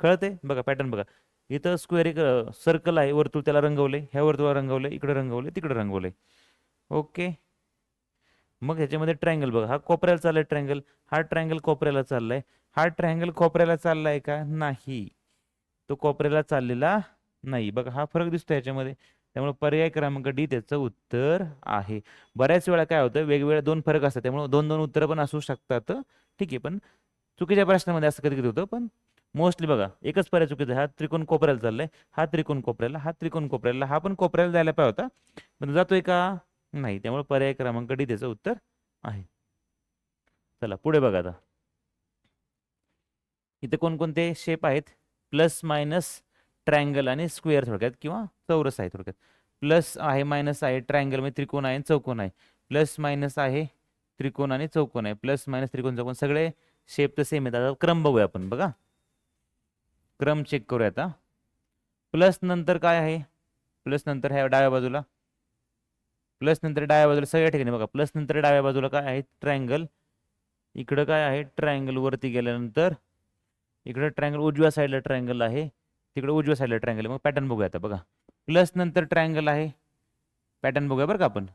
कळते? बघा पॅटर्न बघा. इथं स्क्वेअर एक सर्कल आहे, वर्तुळ त्याला रंगवले, ह्या वर्तुळाला रंगवले, इकडे रंगवले, तिकडे रंगवले. ओके. मग ह्याच्यामध्ये ट्रायंगल बघा, हा कोपऱ्याला चाललाय ट्रायंगल, हा ट्रायंगल कोपऱ्याला चाललाय. हा ट्रायंगल कोपऱ्याला चाललाय का? नाही, तो कोपऱ्याला चाललेला नाही. बघा हा फरक दिसतो याच्यामध्ये. त्यामुळे पर्याय क्रमांक डी त्याचं उत्तर आहे. बऱ्याच वेळा काय होतं, वेगवेगळ्या 2 फरक असतात, त्यामुळे 2-2 उत्तरं पण असू शकतात. ठीक आहे, पण चुकीच्या प्रश्नामध्ये असं कधी कधी होतं, पण मोस्टली बघा एकच पर्याय चुकीचा आहे. हा त्रिकोण कोपऱ्याला चाललाय, हा त्रिकोण कोपऱ्याला, हा त्रिकोण कोपऱ्याला, हा पण कोपऱ्याला जायला पाहिजे होता, पण जातोय का? नाही. त्यामुळे पर्याय क्रमांक डी त्याचं उत्तर आहे. चला पुढे बघा आता. इथे कोणकोणते शेप आहेत? प्लस मायनस ट्रायंगल आणि स्क्वेअर थोडक्यात, किंवा चौरस आहे थोडक्यात. प्लस आहे, मायनस आहे, ट्रायंगल म्हणजे त्रिकोण आहे आणि चौकोन आहे. प्लस मायनस आहे, त्रिकोण आणि चौकोन आहे. प्लस मायनस त्रिकोण चौकोन सगळे शेप तर सेम आहेत. आता क्रम बघूया आपण. बघा क्रम चेक करूया आता. प्लस नंतर काय आहे? प्लस नंतर ह्या डाव्या बाजूला, प्लस नंतर डाव्या बाजूला सगळ्या ठिकाणी बघा, प्लस नंतर डाव्या बाजूला काय आहे? ट्रायंगल. इकडं काय आहे? ट्रायंगल. वरती गेल्यानंतर इकडे ट्रायंगल, उजव्या साईडला ट्रायंगल आहे, तिकडे उजव्या साईडला ट्रायंगल आहे. मग पॅटर्न बघूया आता. बघा प्लस नंतर ट्रायंगल आहे, पॅटर्न बघूया बरं का आपण.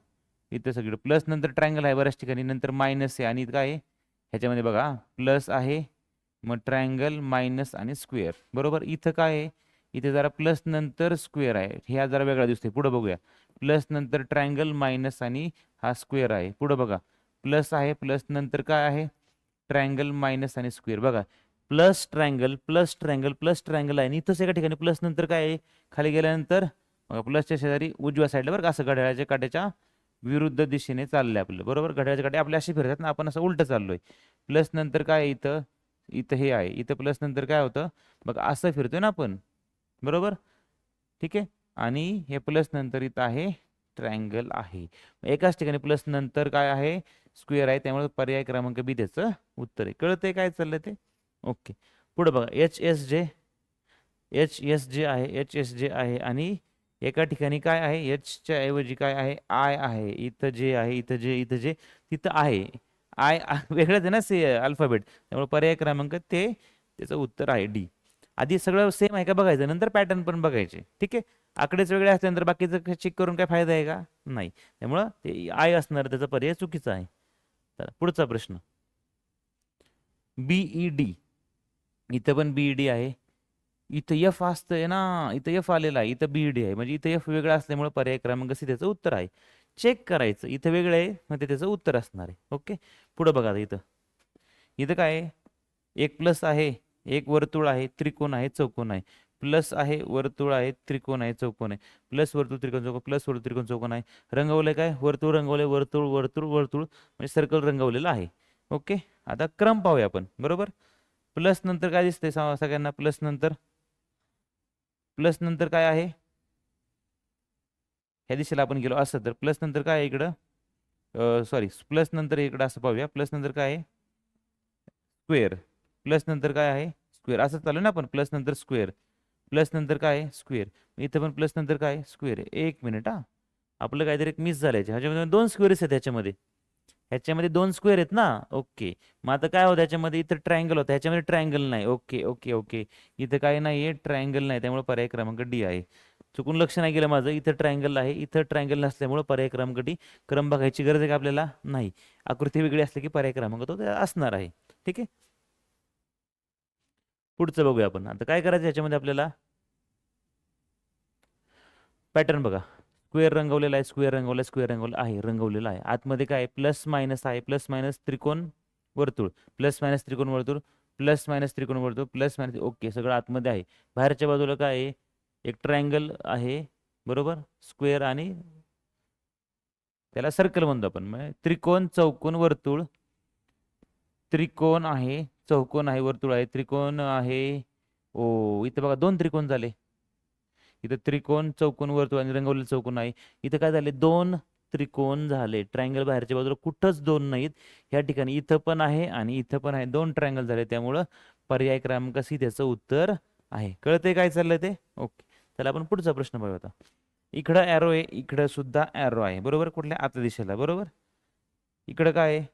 इथं सगळं प्लस नंतर ट्रायंगल आहे बऱ्याच ठिकाणी, नंतर मायनस आहे आणि काय आहे ह्याच्यामध्ये बघा प्लस आहे, मग ट्रायंगल, मायनस आणि स्क्वेअर, बरोबर. इथं काय आहे? इथे जरा प्लस नंतर स्क्वेअर आहे, ह्या जरा वेगळा दिसतोय. पुढे बघूया. प्लस नंतर ट्रायंगल, मायनस आणि हा स्क्वेअर आहे. पुढे बघा प्लस आहे, प्लस नंतर काय आहे? ट्रायंगल, मायनस आणि स्क्वेअर. बघा plus triangle, plus triangle, plus triangle आहे आणि इथंच एका ठिकाणी प्लस नंतर काय आहे? खाली गेल्यानंतर बघा प्लसच्या शेजारी उजव्या साईडला बरं का, असं घड्याळाच्या काट्याच्या विरुद्ध दिशेने चाललंय आपलं, बरोबर. घड्याळाच्या काटे आपल्या अशी फिरतात ना, आपण असं उलट चाललोय. प्लस नंतर काय आहे? इथं इथं हे आहे, इथं प्लस नंतर काय होतं? बघा असं फिरतोय ना आपण, बरोबर. ठीक आहे. आणि हे प्लस नंतर इथं आहे ट्रायंगल आहे. एकाच ठिकाणी प्लस नंतर काय आहे? स्क्वेअर आहे. त्यामुळे पर्याय क्रमांक बी त्याचं उत्तर आहे. कळतंय काय चाललंय ते? ओके. पुढे बघा एच एस जे आहे, एच एस जे आहे आणि एका ठिकाणी काय आहे? एचच्या ऐवजी काय आहे? आय आहे. इथं जे आहे, इथं जे, इथं जे, तिथं आहे. आय वेगळंच आहे ना अल्फाबेट, त्यामुळे पर्याय क्रमांक ते त्याचं उत्तर आहे डी. आधी सगळं सेम आहे का बघायचं, नंतर पॅटर्न पण बघायचे. ठीक आहे. आकडेच वेगळे असल्यानंतर बाकीचं चेक करून काय फायदा आहे का? नाही. त्यामुळं ते आय असणार, त्याचा पर्याय चुकीचा आहे. तर पुढचा प्रश्न, बीई डी. इथं पण बीई डी आहे. इथं एफ असतंय ना, इथं एफ आलेला आहे, इथं बीई डी आहे, म्हणजे इथं एफ वेगळा असल्यामुळे पर्याय क्रमांक सी त्याचं उत्तर आहे. चेक करायचं, इथं वेगळं आहे म्हणजे त्याचं उत्तर असणार आहे. ओके. पुढे बघा इथं. इथं काय आहे? एक प्लस आहे, एक वर्तुळ आहे, त्रिकोण आहे, चौकोन आहे. प्लस आहे, वर्तुळ आहे, त्रिकोण आहे, चौकोन आहे. प्लस वर्तुळ, त्रिकोण, चौकोन, प्लस वर्तुळ, त्रिकोण, चौकोन आहे. रंगवलंय काय? वर्तुळ रंगवलंय, वर्तुळ वर्तुळ वर्तुळ म्हणजे सर्कल रंगवलेलं आहे. ओके. आता क्रम पाहूया आपण, बरोबर. प्लस नंतर काय दिसतंय सगळ्यांना? प्लस नंतर, प्लस नंतर काय आहे? ह्या दिशेला आपण गेलो असं, तर प्लस नंतर काय आहे इकडं? सॉरी, प्लस नंतर इकडं असं पाहूया. प्लस नंतर काय आहे? स्क्वेअर. प्लस नंतर काय आहे? स्क्वेअर. असं चालू ना आपण, प्लस नंतर स्क्वेअर, प्लस नंतर काय आहे? स्क्वेअर. इथं पण प्लस नंतर काय आहे? स्क्वेअर आहे. एक मिनिट हा, आपलं काहीतरी एक मिस झालंय. ह्याच्यामध्ये 2 स्क्वेअर्स आहेत ह्याच्यामध्ये, ह्याच्यामध्ये 2 स्क्वेअर आहेत ना. ओके. मग आता काय होतं? ह्याच्यामध्ये इथं ट्रायंगल होतं, ह्याच्यामध्ये ट्रायंगल नाही. Okay okay okay. इथं काय नाहीये? ट्रायंगल नाही, त्यामुळे पर्याय क्रमांक डी आहे. चुकून लक्ष नाही गेलं माझं, इथं ट्रायंगल आहे, इथं ट्रायंगल नसल्यामुळे पर्याय क्रमांक डी क्रम बघायची गरज आहे का आपल्याला? नाही. आकृती वेगळी असली की पर्याय क्रमांक तो असणार आहे. ठीक आहे, पुढचं बघूया आपण. आता काय करायचं याच्यामध्ये आपल्याला? पॅटर्न बघा, स्क्वेअर रंगवलेला आहे, स्क्वेअर रंगवला, स्क्वेअर रंगवला आहे, रंगवलेला आहे. आतमध्ये काय प्लस मायनस आहे, प्लस मायनस त्रिकोण वर्तुळ, प्लस मायनस त्रिकोण वर्तुळ, प्लस मायनस त्रिकोण वर्तुळ, प्लस मायनस, ओके, सगळं आतमध्ये आहे. बाहेरच्या बाजूला काय आहे? एक ट्रायंगल आहे, बरोबर, स्क्वेअर, आणि त्याला सर्कल म्हणतो आपण. म्हणजे त्रिकोण, चौकोन, वर्तुळ, त्रिकोण आहे, चौकोन आहे, वर्तुळ आहे, त्रिकोण आहे. ओ, इथं बघा दोन त्रिकोण झाले. इथं त्रिकोण, चौकोन, वर्तुळ आणि रंगवलेलं चौकोन आहे. इथं काय झाले? दोन त्रिकोण झाले. ट्रायंगल बाहेरच्या बाजूला कुठंच दोन नाहीत. या ठिकाणी इथं पण आहे आणि इथं पण आहे, दोन ट्रायंगल झाले. त्यामुळं पर्याय क्रमांक सी त्याचं उत्तर आहे. कळतंय काय चाललंय ते? ओके, चला आपण पुढचा प्रश्न बघूया आता. इकडं ॲरो आहे, इकडं सुद्धा ॲरो आहे, बरोबर, कुठल्या? आतल्या दिशेला, बरोबर. इकडं काय आहे?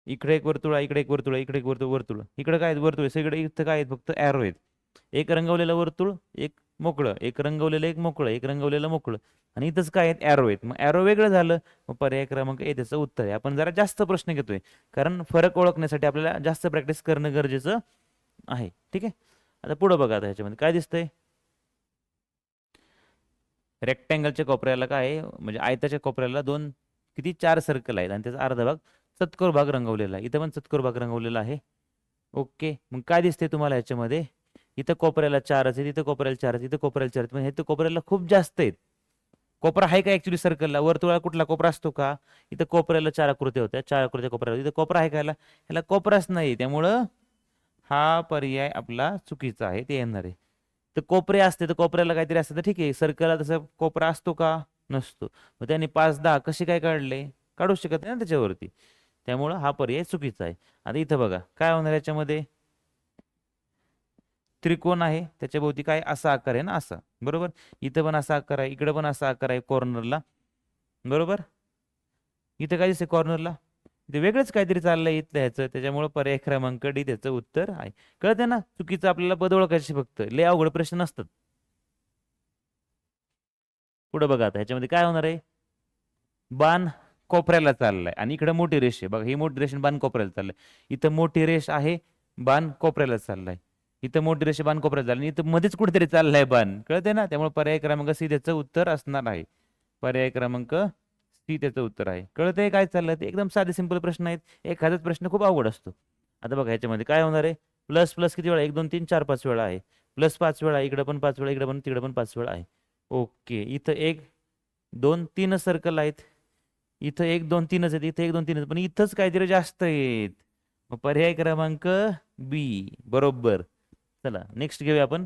इकडे एक वर्तुळ आहे, इकडे एक वर्तुळ आहे, इकडे एक वर्तुळ, वर्तुळ, इकडे काय वर्तुळ आहे सगळे. इथं काय आहेत? फक्त ॲरो आहेत. एक रंगवलेलं वर्तुळ, एक मोकळं, एक रंगवलेलं, एक मोकळं, एक रंगवलेलं मोकळं, आणि इथंच काय आहेत? ॲरो आहेत. मग ॲरो वेगळं झालं, मग पर्याय क्रमांक ए त्याचं उत्तर आहे. आपण जरा जास्त प्रश्न घेतोय, कारण फरक ओळखण्यासाठी आपल्याला जास्त प्रॅक्टिस करणं गरजेचं आहे. ठीक आहे, आता पुढं बघा. आता ह्याच्यामध्ये काय दिसतंय? रेक्टँगलच्या कोपऱ्याला काय आहे? म्हणजे आयताच्या कोपऱ्याला दोन, किती, चार सर्कल आहेत, आणि त्याचा अर्धा भाग चतकोर भाग रंगवलेला आहे. इथं पण चतकोर भाग रंगवलेला आहे. ओके, मग काय दिसते तुम्हाला ह्याच्यामध्ये? इथं कोपऱ्याला चारच आहेत, इथं कोपऱ्याला चार आहेत, इथं कोपऱ्याला चार आहेत. म्हणजे इथं कोपऱ्याला खूप जास्त आहेत. कोपरा आहे का ऍक्च्युली सर्कलला? वर्तुळाला कुठला कोपरा असतो का? इथं कोपऱ्याला चार आकृत्या होत्या, चार आकृत्या कोपऱ्याला. इथं कोपरा आहे का ह्याला कोपराच नाही. त्यामुळं हा पर्याय आपला चुकीचा आहे, ते येणार आहे. तर कोपरे असते तर कोपऱ्याला काहीतरी असतं तर ठीक आहे. सर्कलला तसं कोपरा असतो का? नसतो. मग त्यांनी 5-10 कसे काय काढले? काढू शकत नाही ना त्याच्यावरती. त्यामुळं हा पर्याय चुकीचा आहे. आता इथं बघा काय होणार याच्यामध्ये? त्रिकोण आहे, त्याच्या भोवती काय असा आकार आहे ना, असा, बरोबर. इथं पण असा आकार आहे, इकडे पण असा आकार आहे कॉर्नरला, बरोबर. इथं काय दिसते कॉर्नरला? ते वेगळंच काहीतरी चाललंय इथलं ह्याचं. त्याच्यामुळे पर्याय क्रमांक डी त्याचं उत्तर आहे. कळतंय ना? चुकीचं आपल्याला पद ओळखायचे, फक्त लय अवघड प्रश्न नसतात. पुढे बघा आता ह्याच्यामध्ये काय होणार आहे? बाण कोपऱ्याला चाललाय आणि इकडे मोठी रेष आहे बघा. ही मोठी रेष बाण कोपऱ्याला चाललंय. इथं मोठी रेष आहे, बाण कोपऱ्याला चाललाय. इथं मोठी रेष बाण कोपऱ्याला चालली, इथं मध्येच कुठेतरी चाललाय बाण. कळते ना? त्यामुळे पर्याय क्रमांक सी त्याचं उत्तर असणार आहे. पर्याय क्रमांक सी त्याचं उत्तर आहे. कळतंय काय चाललंय ते? एकदम साधे सिंपल प्रश्न आहेत. एखादाच प्रश्न खूप अवघड असतो. आता बघा ह्याच्यामध्ये काय होणार आहे? प्लस प्लस किती वेळा? 1 2 3 4 5 वेळा आहे. प्लस 5 वेळा, इकडे पण 5 वेळा, इकडे पण, तिकडे पण 5 वेळा आहे. ओके, इथं 1 2 3 सर्कल आहेत. इथं 1 2 3च आहेत, इथं 1 2 3च, पण इथंच काहीतरी जास्त आहेत. मग पर्याय क्रमांक बी बरोबर. चला नेक्स्ट घेऊया आपण.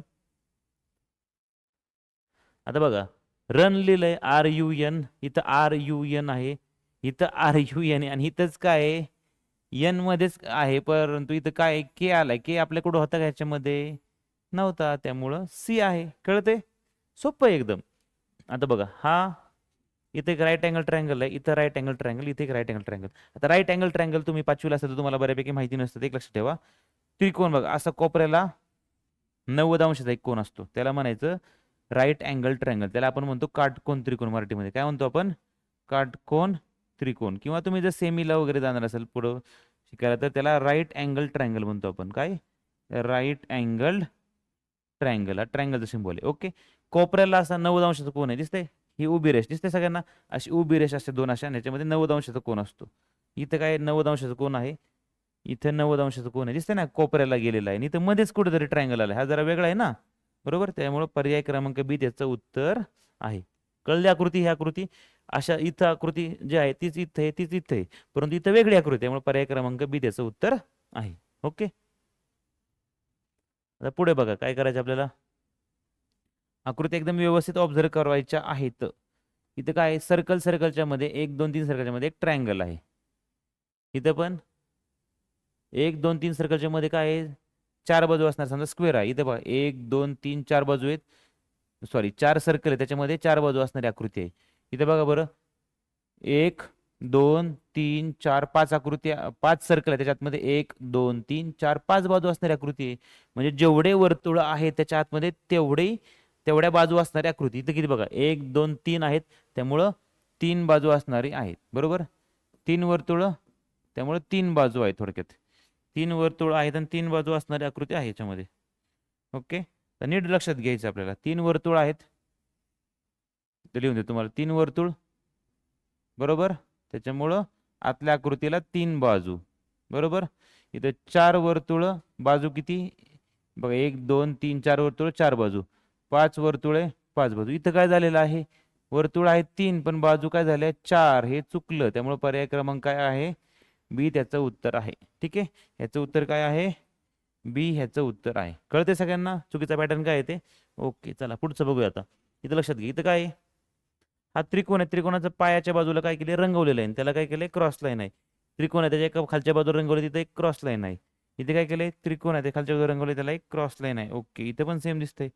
आता बघा, रन लिहिलंय RUN, इथं RUN आहे, इथं RUN आहे, आणि इथंच काय आहे? एन मध्येच आहे, परंतु इथं काय के आलाय. के आपल्याकडं होता का ह्याच्यामध्ये? नव्हता. त्यामुळं सी आहे. कळते? सोपं आहे एकदम. आता बघा, हा इथे एक राईट अँगल ट्रायंगल आहे, इथं राईट अँगल ट्रायंगल, इथे एक राईट अँगल ट्रायंगल. आता राईट अँगल ट्रायंगल तुम्ही 5वीला असेल तर तुम्हाला बऱ्यापैकी माहिती नसतं, एक लक्षात ठेवा. त्रिकोण बघा, असा कोपऱ्याला 90 अंशाचा एक कोण असतो, त्याला म्हणायचं राईट अँगल ट्रायंगल. त्याला आपण म्हणतो काटकोन त्रिकोण. मराठीमध्ये काय म्हणतो आपण? काटकोन त्रिकोण. किंवा तुम्ही जर सेमीला वगैरे जाणार असेल पुढं शिकायला, तर त्याला राईट अँगल ट्रायंगल म्हणतो आपण. काय? Right angle triangle. हा ट्रायंगलचा सिंबल आहे. ओके, कोपऱ्याला असा 90 अंशाचा कोण आहे, दिसतंय? ही उभी रेष दिसते सगळ्यांना? अशी उभी रेष असते दोन अशा, याच्यामध्ये 90 अंशाचा कोण असतो. इथं काय 90 अंशाचा कोण आहे, इथं 90 अंशाचा कोण आहे, दिसते ना? कोपऱ्याला गेलेला आहे. इथं मध्येच कुठेतरी ट्रायंगल आला. हा जरा वेगळा आहे ना, बरोबर. त्यामुळे पर्याय क्रमांक बी त्याचं उत्तर आहे. कळली आकृती? ही आकृती अशा, इथं आकृती जी आहे तीच इथं आहे, तीच इथं आहे, परंतु इथं वेगळी आकृती. त्यामुळे पर्याय क्रमांक बी त्याचं उत्तर आहे. ओके, आता पुढे बघा काय करायचं आपल्याला. आकृती एकदम व्यवस्थित ऑब्झर्व करायच्या आहेत. इथं काय सर्कल, सर्कलच्या मध्ये 1 2 3 सर्कलच्या मध्ये एक ट्रायंगल आहे. इथं पण 1 2 3 सर्कलच्या मध्ये काय आहे? 4 बाजू असणार, समजा स्क्वेअर आहे. इथं बघा 1 2 3 4 बाजू आहेत, सॉरी 4 सर्कल आहे, त्याच्यामध्ये 4 बाजू असणारी आकृती आहे. इथे बघा बरं, 1 2 3 4 5 आकृत्या, 5 सर्कल आहे, त्याच्यातमध्ये 1 2 3 4 5 बाजू असणारी आकृती आहे. म्हणजे जेवढे वर्तुळ आहे त्याच्या आतमध्ये तेवढे तेवढ्या बाजू असणारी आकृती. इथं किती बघा, 1 2 3 आहेत, त्यामुळं 3 बाजू असणारी आहेत. बरोबर, 3 वर्तुळ, त्यामुळे 3 बाजू आहेत. थोडक्यात 3 वर्तुळ आहेत आणि 3 बाजू असणारी आकृती आहे याच्यामध्ये. ओके, तर नीट लक्षात घ्यायचं आपल्याला. 3 वर्तुळ आहेत, तर लिहून दे तुम्हाला 3 वर्तुळ. बरोबर, त्याच्यामुळं आतल्या आकृतीला 3 बाजू. बरोबर, इथं 4 वर्तुळ, बाजू किती बघा, 1 2 3 4 वर्तुळ, 4 बाजू, 5 वर्तुळे, 5 बाजू. इथं काय झालेलं आहे, वर्तुळ आहेत 3 पण बाजू काय झाल्या 4, हे चुकलं. त्यामुळे पर्याय क्रमांक काय आहे, बी त्याचं उत्तर आहे. ठीक आहे, ह्याचं उत्तर काय आहे, बी ह्याचं उत्तर आहे. कळते सगळ्यांना चुकीचा पॅटर्न काय आहे ते. ओके, चला पुढचं बघूया आता. इथं लक्षात घे, इथं काय आहे, हा त्रिकोण आहे. त्रिकोणाचं पायाच्या बाजूला काय केले, रंगवलेलं आहे, त्याला काय केलंय, क्रॉस लाईन आहे. त्रिकोण आहे, त्याच्या एका खालच्या बाजूला रंगवले, तिथे एक क्रॉस लाईन आहे. इथे काय केलंय, त्रिकोण आहे, ते खालच्या बाजूला रंगवले, त्याला एक क्रॉस लाईन आहे. ओके, इथे पण सेम दिसतंय.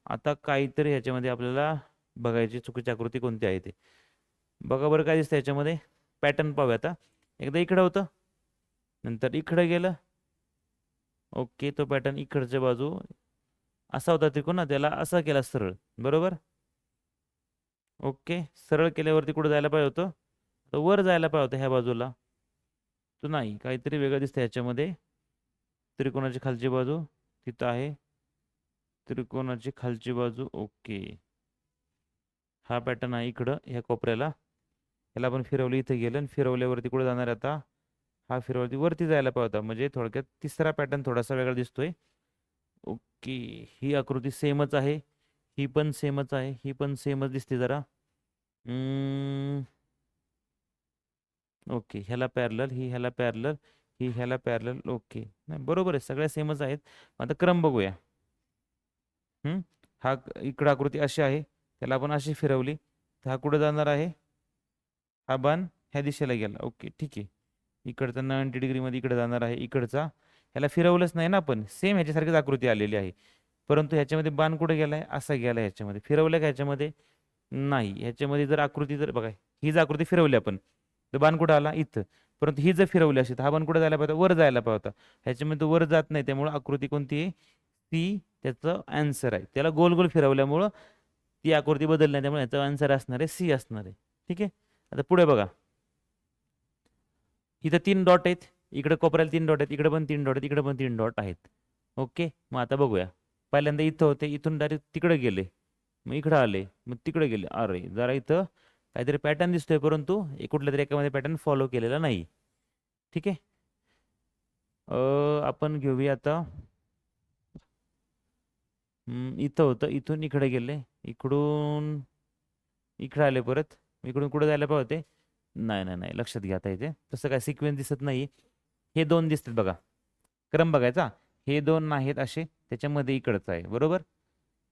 आता काहीतरी ह्याच्यामध्ये आपल्याला बघायची चुकीची आकृती कोणती आहे ते बघा बरं. काय दिसतं याच्यामध्ये, पॅटर्न पाहूया आता. एकदा इकडं होतं, नंतर इकडं गेलं. ओके, तो पॅटर्न इकडच्या बाजू असा होता त्रिकोण ना, त्याला असा केला सरळ. बरोबर, ओके, सरळ केल्यावरती कुठं जायला पाहिजे होतं, तर वर जायला पाहिजे होतं ह्या बाजूला. तो नाही, काहीतरी वेगळं दिसतं ह्याच्यामध्ये. त्रिकोणाची खालची बाजू तिथं आहे, त्रिकोणाची खालची बाजू. ओके, हा पॅटर्न आहे इकडं ह्या कोपऱ्याला. ह्याला आपण फिरवलं, इथे गेलं आणि फिरवल्यावरती कुठे जाणार आता, हा फिरवरती वरती जायला पाहिजे होता. म्हणजे थोडक्यात तिसरा पॅटर्न थोडासा वेगळा दिसतोय. ओके, ही आकृती सेमच आहे, ही पण सेमच आहे, ही पण सेमच दिसते जरा. ओके, ह्याला पॅरलल, ही ह्याला पॅरलल, ही ह्याला पॅरलल. ओके, नाही बरोबर आहे, सगळ्या सेमच आहेत. आता क्रम बघूया. हा इकडं आकृती अशी आहे, त्याला आपण अशी फिरवली, तर हा कुठं जाणार आहे, हा बाण ह्या दिशेला गेला. ओके, ठीक आहे, इकडचा 90 डिग्रीमध्ये इकडे जाणार आहे. इकडचा ह्याला फिरवलंच नाही ना आपण, सेम ह्याच्यासारखीच आकृती आलेली आहे, परंतु ह्याच्यामध्ये बाण कुठे गेलाय, असा गेला ह्याच्यामध्ये. फिरवलं का ह्याच्यामध्ये, नाही. ह्याच्यामध्ये जर आकृती जर बघा, ही जर आकृती फिरवली आपण, तर बाण कुठं आला, इथं. परंतु ही जर फिरवली अशी, तर हा बाण कुठे जायला पाहिजे, वर जायला पाहिजे होता. ह्याच्यामध्ये तो वर जात नाही, त्यामुळे आकृती कोणती आहे, ती त्याचं आन्सर आहे. त्याला गोल गोल फिरवल्यामुळं ती आकृती बदलली नाही, त्यामुळे ह्याचा आन्सर असणार आहे सी असणार आहे. ठीक आहे, आता पुढे बघा, इथं 3 डॉट आहेत, इकडे कोपऱ्याला 3 डॉट आहेत, इकडे पण 3 डॉट आहेत, इकडे पण 3 डॉट आहेत. ओके, मग आता बघूया. पहिल्यांदा इथं होते, इथून डायरेक्ट तिकडे गेले, मग इकडे आले, मग तिकडे गेले. अरे जरा इथं काहीतरी पॅटर्न दिसतोय, परंतु कुठल्या तरी एकामध्ये पॅटर्न फॉलो केलेला नाही. ठीक आहे, आपण घेऊया आता. इथं होतं, इथून इकडे गेले, इकडून इकडे आले परत, इकडून कुठे जायला पाहिजे होते. नाही नाही नाही, लक्षात घ्या आता इथे तसं काय सिक्वेन्स दिसत नाही. हे 2 दिसतात बघा, क्रम बघायचा. हे 2 आहेत असे, त्याच्यामध्ये इकडचं आहे. बरोबर,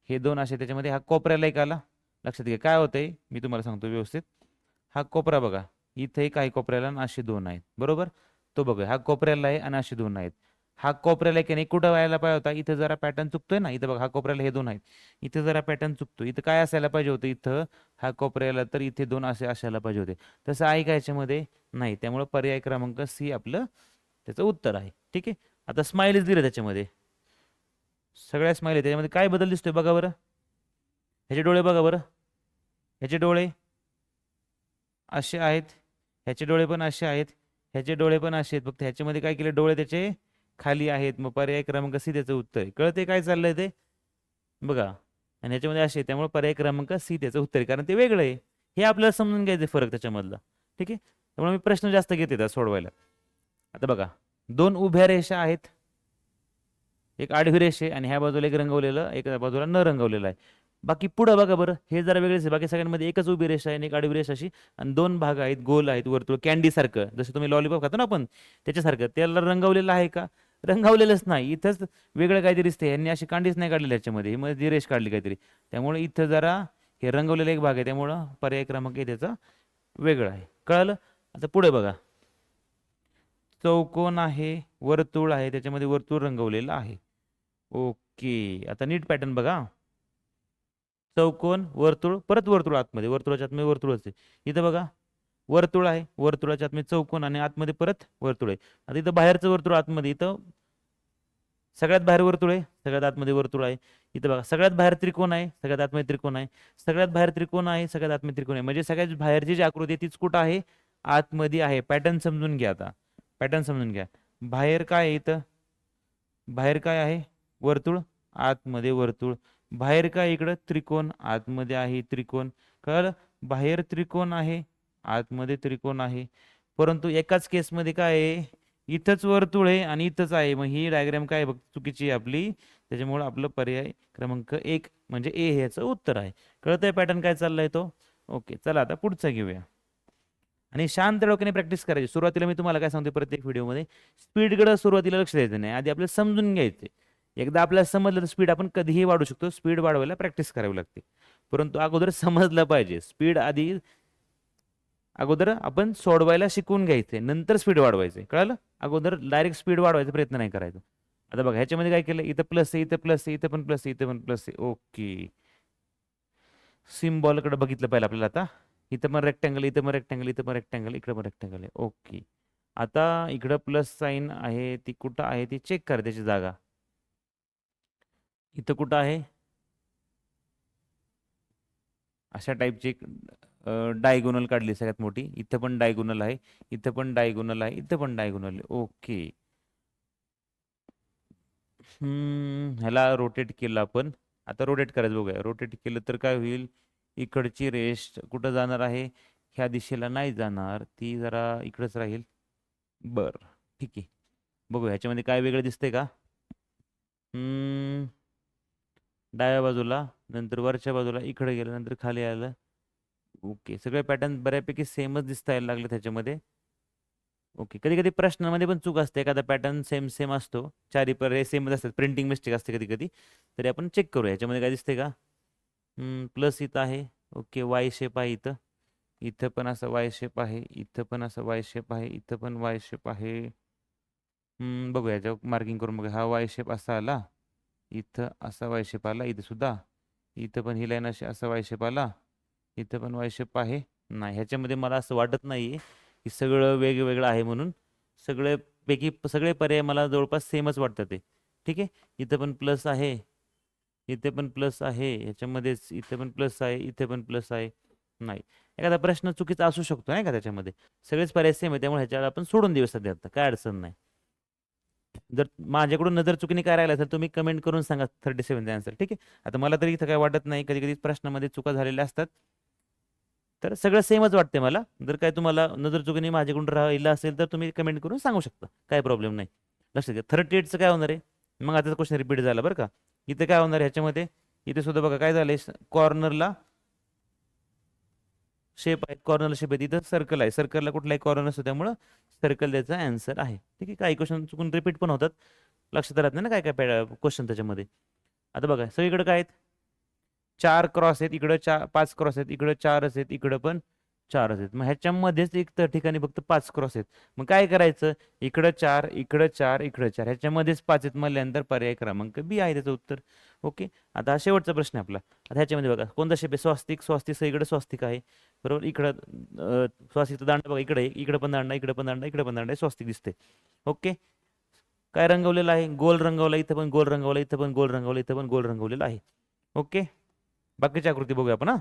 हे 2 असे, त्याच्यामध्ये हा कोपऱ्याला एक आला. लक्षात घ्या काय होतंय, मी तुम्हाला सांगतो व्यवस्थित. हा कोपरा बघा, इथे एक आहे कोपऱ्याला आणि असे 2 आहेत. बरोबर, तो बघा, हा कोपऱ्याला आहे आणि असे 2 आहेत. हा कोपऱ्याला की नाही कुठं व्हायला पाहिजे होता, इथं जरा पॅटर्न चुकतोय ना. इथं बघा, हा कोपऱ्याला हे 2 आहेत, इथे जरा पॅटर्न चुकतो. इथं काय असायला पाहिजे होतं, इथं हा कोपऱ्याला, तर इथे 2 असे असायला पाहिजे होते. तसं आहे का याच्यामध्ये, नाही. त्यामुळे पर्याय क्रमांक सी आपलं त्याचं उत्तर आहे. ठीक आहे, आता स्माइलीज दिलं त्याच्यामध्ये, सगळ्या स्माइल आहे. त्याच्यामध्ये काय बदल दिसतोय बघा बरं, ह्याचे डोळे बघा बरं, ह्याचे डोळे असे आहेत, ह्याचे डोळे पण असे आहेत, ह्याचे डोळे पण असे आहेत. फक्त ह्याच्यामध्ये काय केले, डोळे त्याचे खाली आहेत. मग पर्याय क्रमांक सी त्याचं उत्तर आहे. कळते काय चाललंय ते बघा, आणि ह्याच्यामध्ये असे, त्यामुळे पर्याय क्रमांक सी त्याचं उत्तर आहे, कारण ते वेगळं आहे. हे आपल्याला समजून घ्यायचं फरक त्याच्यामधला. ठीक आहे, त्यामुळे मी प्रश्न जास्त घेते त्या सोडवायला. आता बघा, 2 उभ्या रेषा आहेत, एक आडवी रेष आहे, आणि ह्या बाजूला एक रंगवलेलं, एक बाजूला न रंगवलेलं आहे. बाकी पुढं बघा बरं, हे जरा वेगळेच आहे. बाकी सगळ्यांमध्ये एकच उभी रेषा आहे आणि एक आडवी रेषा अशी, आणि 2 भाग आहेत, गोल आहेत, वर्तुळ कॅन्डी सारखं, जसं तुम्ही लॉलीपॉप खाता ना आपण, त्याच्यासारखं. त्याला रंगवलेलं आहे का, रंगवलेलंच नाही. इथंच वेगळं काहीतरी दिसते, यांनी अशी कांडीच नाही काढलेली याच्यामध्ये, ही मध्ये रेष काढली काहीतरी. त्यामुळे इथं जरा हे रंगवलेला एक भाग आहे, त्यामुळं पर्याय क्रमांक त्याचा वेगळा आहे. कळालं, आता पुढे बघा, चौकोन आहे, वर्तुळ आहे, त्याच्यामध्ये वर्तुळ रंगवलेलं आहे. ओके, आता नीट पॅटर्न बघा, चौकोन, वर्तुळ, परत वर्तुळ आतमध्ये, वर्तुळाच्या आतमध्ये वर्तुळच आहे. इथं बघा, वर्तुळ आहे, वर्तुळाच्या आतमध्ये चौकोन, आणि आतमध्ये परत वर्तुळ आहे. आता इथं बाहेरचं वर्तुळ आतमध्ये, इथं सगळ्यात बाहेर वर्तुळ आहे, सगळ्यात आतमध्ये वर्तुळ आहे. इथं बघा सगळ्यात बाहेर त्रिकोण आहे, सगळ्यात आतमध्ये त्रिकोण आहे, सगळ्यात बाहेर त्रिकोण आहे, सगळ्यात आतमध्ये त्रिकोण आहे. म्हणजे सगळ्यात बाहेरची जी आकृती आहे तीच कुठं आहे, आतमध्ये आहे. पॅटर्न समजून घ्या आता, पॅटर्न समजून घ्या. बाहेर काय आहे इथं, बाहेर काय आहे, वर्तुळ, आतमध्ये वर्तुळ. बाहेर काय इकडं त्रिकोण, आतमध्ये आहे त्रिकोण. कळलं, बाहेर त्रिकोण आहे, आतमध्ये त्रिकोण आहे. परंतु एकाच केसमध्ये काय आहे, इथंच वर्तुळ आहे आणि इथंच आहे. मग ही डायग्राम काय बघ चुकीची आहे आपली. त्याच्यामुळे आपलं पर्याय क्रमांक 1 म्हणजे ए हे याचं उत्तर आहे. कळतंय पॅटर्न काय चाललाय तो. ओके, चला आता पुढचा घेऊया. आणि शांत डोक्याने प्रॅक्टिस करायची. सुरुवातीला मी तुम्हाला काय सांगते प्रत्येक व्हिडिओमध्ये, स्पीडकडे सुरुवातीला लक्ष द्यायचं नाही, आधी आपल्याला समजून घ्यायचे. एकदा आपल्याला समजलं तर स्पीड आपण कधीही वाढवू शकतो. स्पीड वाढवायला प्रॅक्टिस करावी लागते, परंतु अगोदर समजलं पाहिजे. स्पीड आधी अगोदर आपण सोडवायला शिकून घ्यायचे, नंतर स्पीड वाढवायचे. कळलं, अगोदर डायरेक्ट स्पीड वाढवायचा प्रयत्न नाही करायचा. आता बघा ह्याच्यामध्ये काय केलं, इथं प्लस आहे, इथं प्लस आहे, इथं पण प्लस आहे, इथं पण प्लस आहे. ओके, सिम्बॉलकडे बघितलं पाहिजे आपल्याला. आता इथं पण रेक्टँगल, इथं पण रेक्टँगल, इथं पण रेक्टँगल, इकडे पण रेक्टँगल आहे. ओके, आता इकडं प्लस साईन आहे, ती कुठं आहे ती चेक करा त्याची जागा. इथं कुठं आहे, अशा टाईपची एक डायगोनल काढली सगळ्यात मोठी. इथं पण डायगोनल आहे, इथं पण डायगोनल आहे, इथं पण डायगोनल आहे. ओके, ह्याला रोटेट केलं आपण. आता रोटेट करायचं बघूया. रोटेट केलं तर काय होईल, इकडची रेष कुठं जाणार आहे, ह्या दिशेला नाही जाणार, ती जरा इकडंच राहील. बर, ठीक आहे, बघूया ह्याच्यामध्ये काय वेगळं दिसतंय का. डाव्या बाजूला, नंतर वरच्या बाजूला, इकडे गेलं, नंतर खाली आलं. ओके, सगळे पॅटर्न बऱ्यापैकी सेमच दिसता यायला लागले त्याच्यामध्ये. ओके, कधी कधी प्रश्नामध्ये पण चूक असते, एखादा पॅटर्न सेम सेम असतो, चारी पर्याय सेमच असतात, प्रिंटिंग मिस्टेक असते कधी कधी. तरी आपण चेक करूया ह्याच्यामध्ये काय दिसते का. प्लस इथं आहे. ओके, वाय शेप आहे इथं, इथं पण असं वाय शेप आहे, इथं पण असं वाय शेप आहे, इथं पण वाय शेप आहे. बघूया याच्यावर मार्किंग करून बघूया. हा वाय शेप असा आला, इथं असा वाय शेप आला, इथं सुद्धा, इथं पण ही लाईन अशी असा वाय शेप आला, इथं पण वाय शेप आहे. नाही, ह्याच्यामध्ये मला असं वाटत नाही की सगळं वेगवेगळं आहे म्हणून. सगळ्यापैकी सगळे पर्याय मला जवळपास सेमच वाटतात ते. ठीक आहे, इथं पण प्लस आहे, इथे पण प्लस आहे, ह्याच्यामध्येच इथे पण प्लस आहे, इथे पण प्लस आहे. नाही, एखादा प्रश्न चुकीचा असू शकतो नाही का त्याच्यामध्ये. सगळेच पर्याय सेम आहे, त्यामुळे ह्याच्यावर आपण सोडून देऊ सध्या, आता काय अडचण नाही. जर माझ्याकडून नजर चुकीने काय राहिला असेल तुम्ही कमेंट करून सांगा 37 आन्सर. ठीक आहे, आता मला तरी इथं काय वाटत नाही, कधी कधी प्रश्नामध्ये चुका झालेल्या असतात, तर सगळं सेमच वाटते मला. जर काय तुम्हाला नजर चुकीने माझ्याकडून राहिलं असेल तर तुम्ही कमेंट करून सांगू शकता, काय प्रॉब्लेम नाही. लक्षात घ्या, 38चं काय होणार आहे, मग आता क्वेश्चन रिपीट झाला बरं का. इथे काय होणार आहे ह्याच्यामध्ये, इथे सुद्धा बघा काय झालंय, कॉर्नरला शेप आहे, कॉर्नरला शेप आहे, इथं सर्कल आहे, सर्कलला कुठलाही कॉर्नर असतो, त्यामुळं सर्कल त्याचा आन्सर आहे. ठीक आहे, काही क्वेश्चन चुकून रिपीट पण होतात, लक्षात राहत नाही ना काय काय क्वेश्चन त्याच्यामध्ये. आता बघा सगळीकडे काय आहेत, 4 क्रॉस आहेत, इकडं 5 क्रॉस आहेत, इकडं 4च आहेत, इकडं पण 4च आहेत. मग ह्याच्यामध्येच एक तर ठिकाणी फक्त 5 क्रॉस आहेत. मग काय करायचं, इकडं 4, इकडं 4, इकडं 4, ह्याच्यामध्येच 5 आहेत म्हणल्यानंतर पर्याय क्रमांक बी आहे त्याचं उत्तर. ओके, आता हा शेवटचा प्रश्न आहे आपला. आता ह्याच्यामध्ये बघा कोणता शेप आहे, स्वास्तिक. स्वास्तिक इकडे स्वास्तिक आहे बरोबर. इकडं स्वास्तिकचा दांडा बघा, इकडे इकडे पण दांडा, इकडे पण दांडा, इकडे पण दांडा, स्वास्तिक दिसते. ओके, काय रंगवलेलं आहे, गोल रंगवला, इथं पण गोल रंगवला, इथं पण गोल रंगवला, इथं पण गोल रंगवलेला आहे. ओके, बाकीची आकृती बघूया आपण. हा,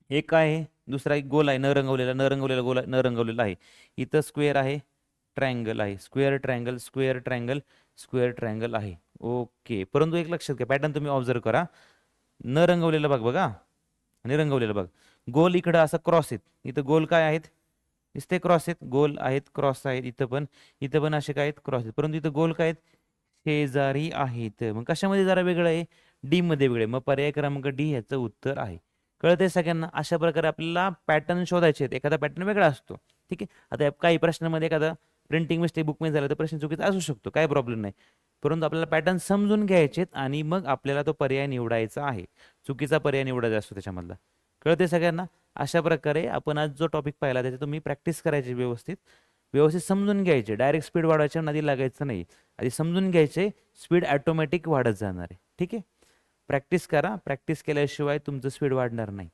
एक काय आहे, दुसरा एक गोल आहे, न रंगवलेला, न रंगवलेला गोल न रंगवलेला आहे. इथं स्क्वेअर आहे, ट्रायंगल आहे, square triangle, square triangle, square triangle आहे. ओके, परंतु एक लक्षात घ्या, पॅटर्न तुम्ही ऑब्झर्व करा. न रंगवलेला भाग बघा आणि रंगवलेला भाग, गोल इकडं असं क्रॉस आहेत, इथं गोल काय आहेत दिसते, क्रॉस आहेत, गोल आहेत, क्रॉस आहेत, इथं पण असे काय आहेत, क्रॉस आहेत, परंतु इथं गोल काय आहेत, शेजारी आहेत. मग कशामध्ये जरा वेगळं आहे, डी मध्ये वेगळे, मग पर्याय क्रमांक डी ह्याचं उत्तर आहे. कळतंय सगळ्यांना. अशा प्रकारे आपल्याला पॅटर्न शोधायचे आहेत, एखादा पॅटर्न वेगळा असतो. ठीक आहे, आता काही प्रश्नामध्ये एखादा प्रिंटिंग मिस्टेक बुकमध्ये झालं तर प्रश्न चुकीचा असू शकतो, काय प्रॉब्लेम नाही, परंतु आपल्याला पॅटर्न समजून घ्यायचे आणि मग आपल्याला तो पर्याय निवडायचा आहे. चुकीचा पर्याय निवडायचा असतो त्याच्यामधला. कळते सगळ्यांना. अशा प्रकारे आपण आज जो टॉपिक पाहिला त्याची तुम्ही प्रॅक्टिस करायची, व्यवस्थित व्यवस्थित समजून घ्यायचे. डायरेक्ट स्पीड वाढवायच्या नादी लागायचं नाही, आधी समजून घ्यायचे, स्पीड ऑटोमॅटिक वाढत जाणार आहे. ठीक आहे, प्रॅक्टिस करा, प्रॅक्टिस केल्याशिवाय तुमचं स्पीड वाढणार नाही.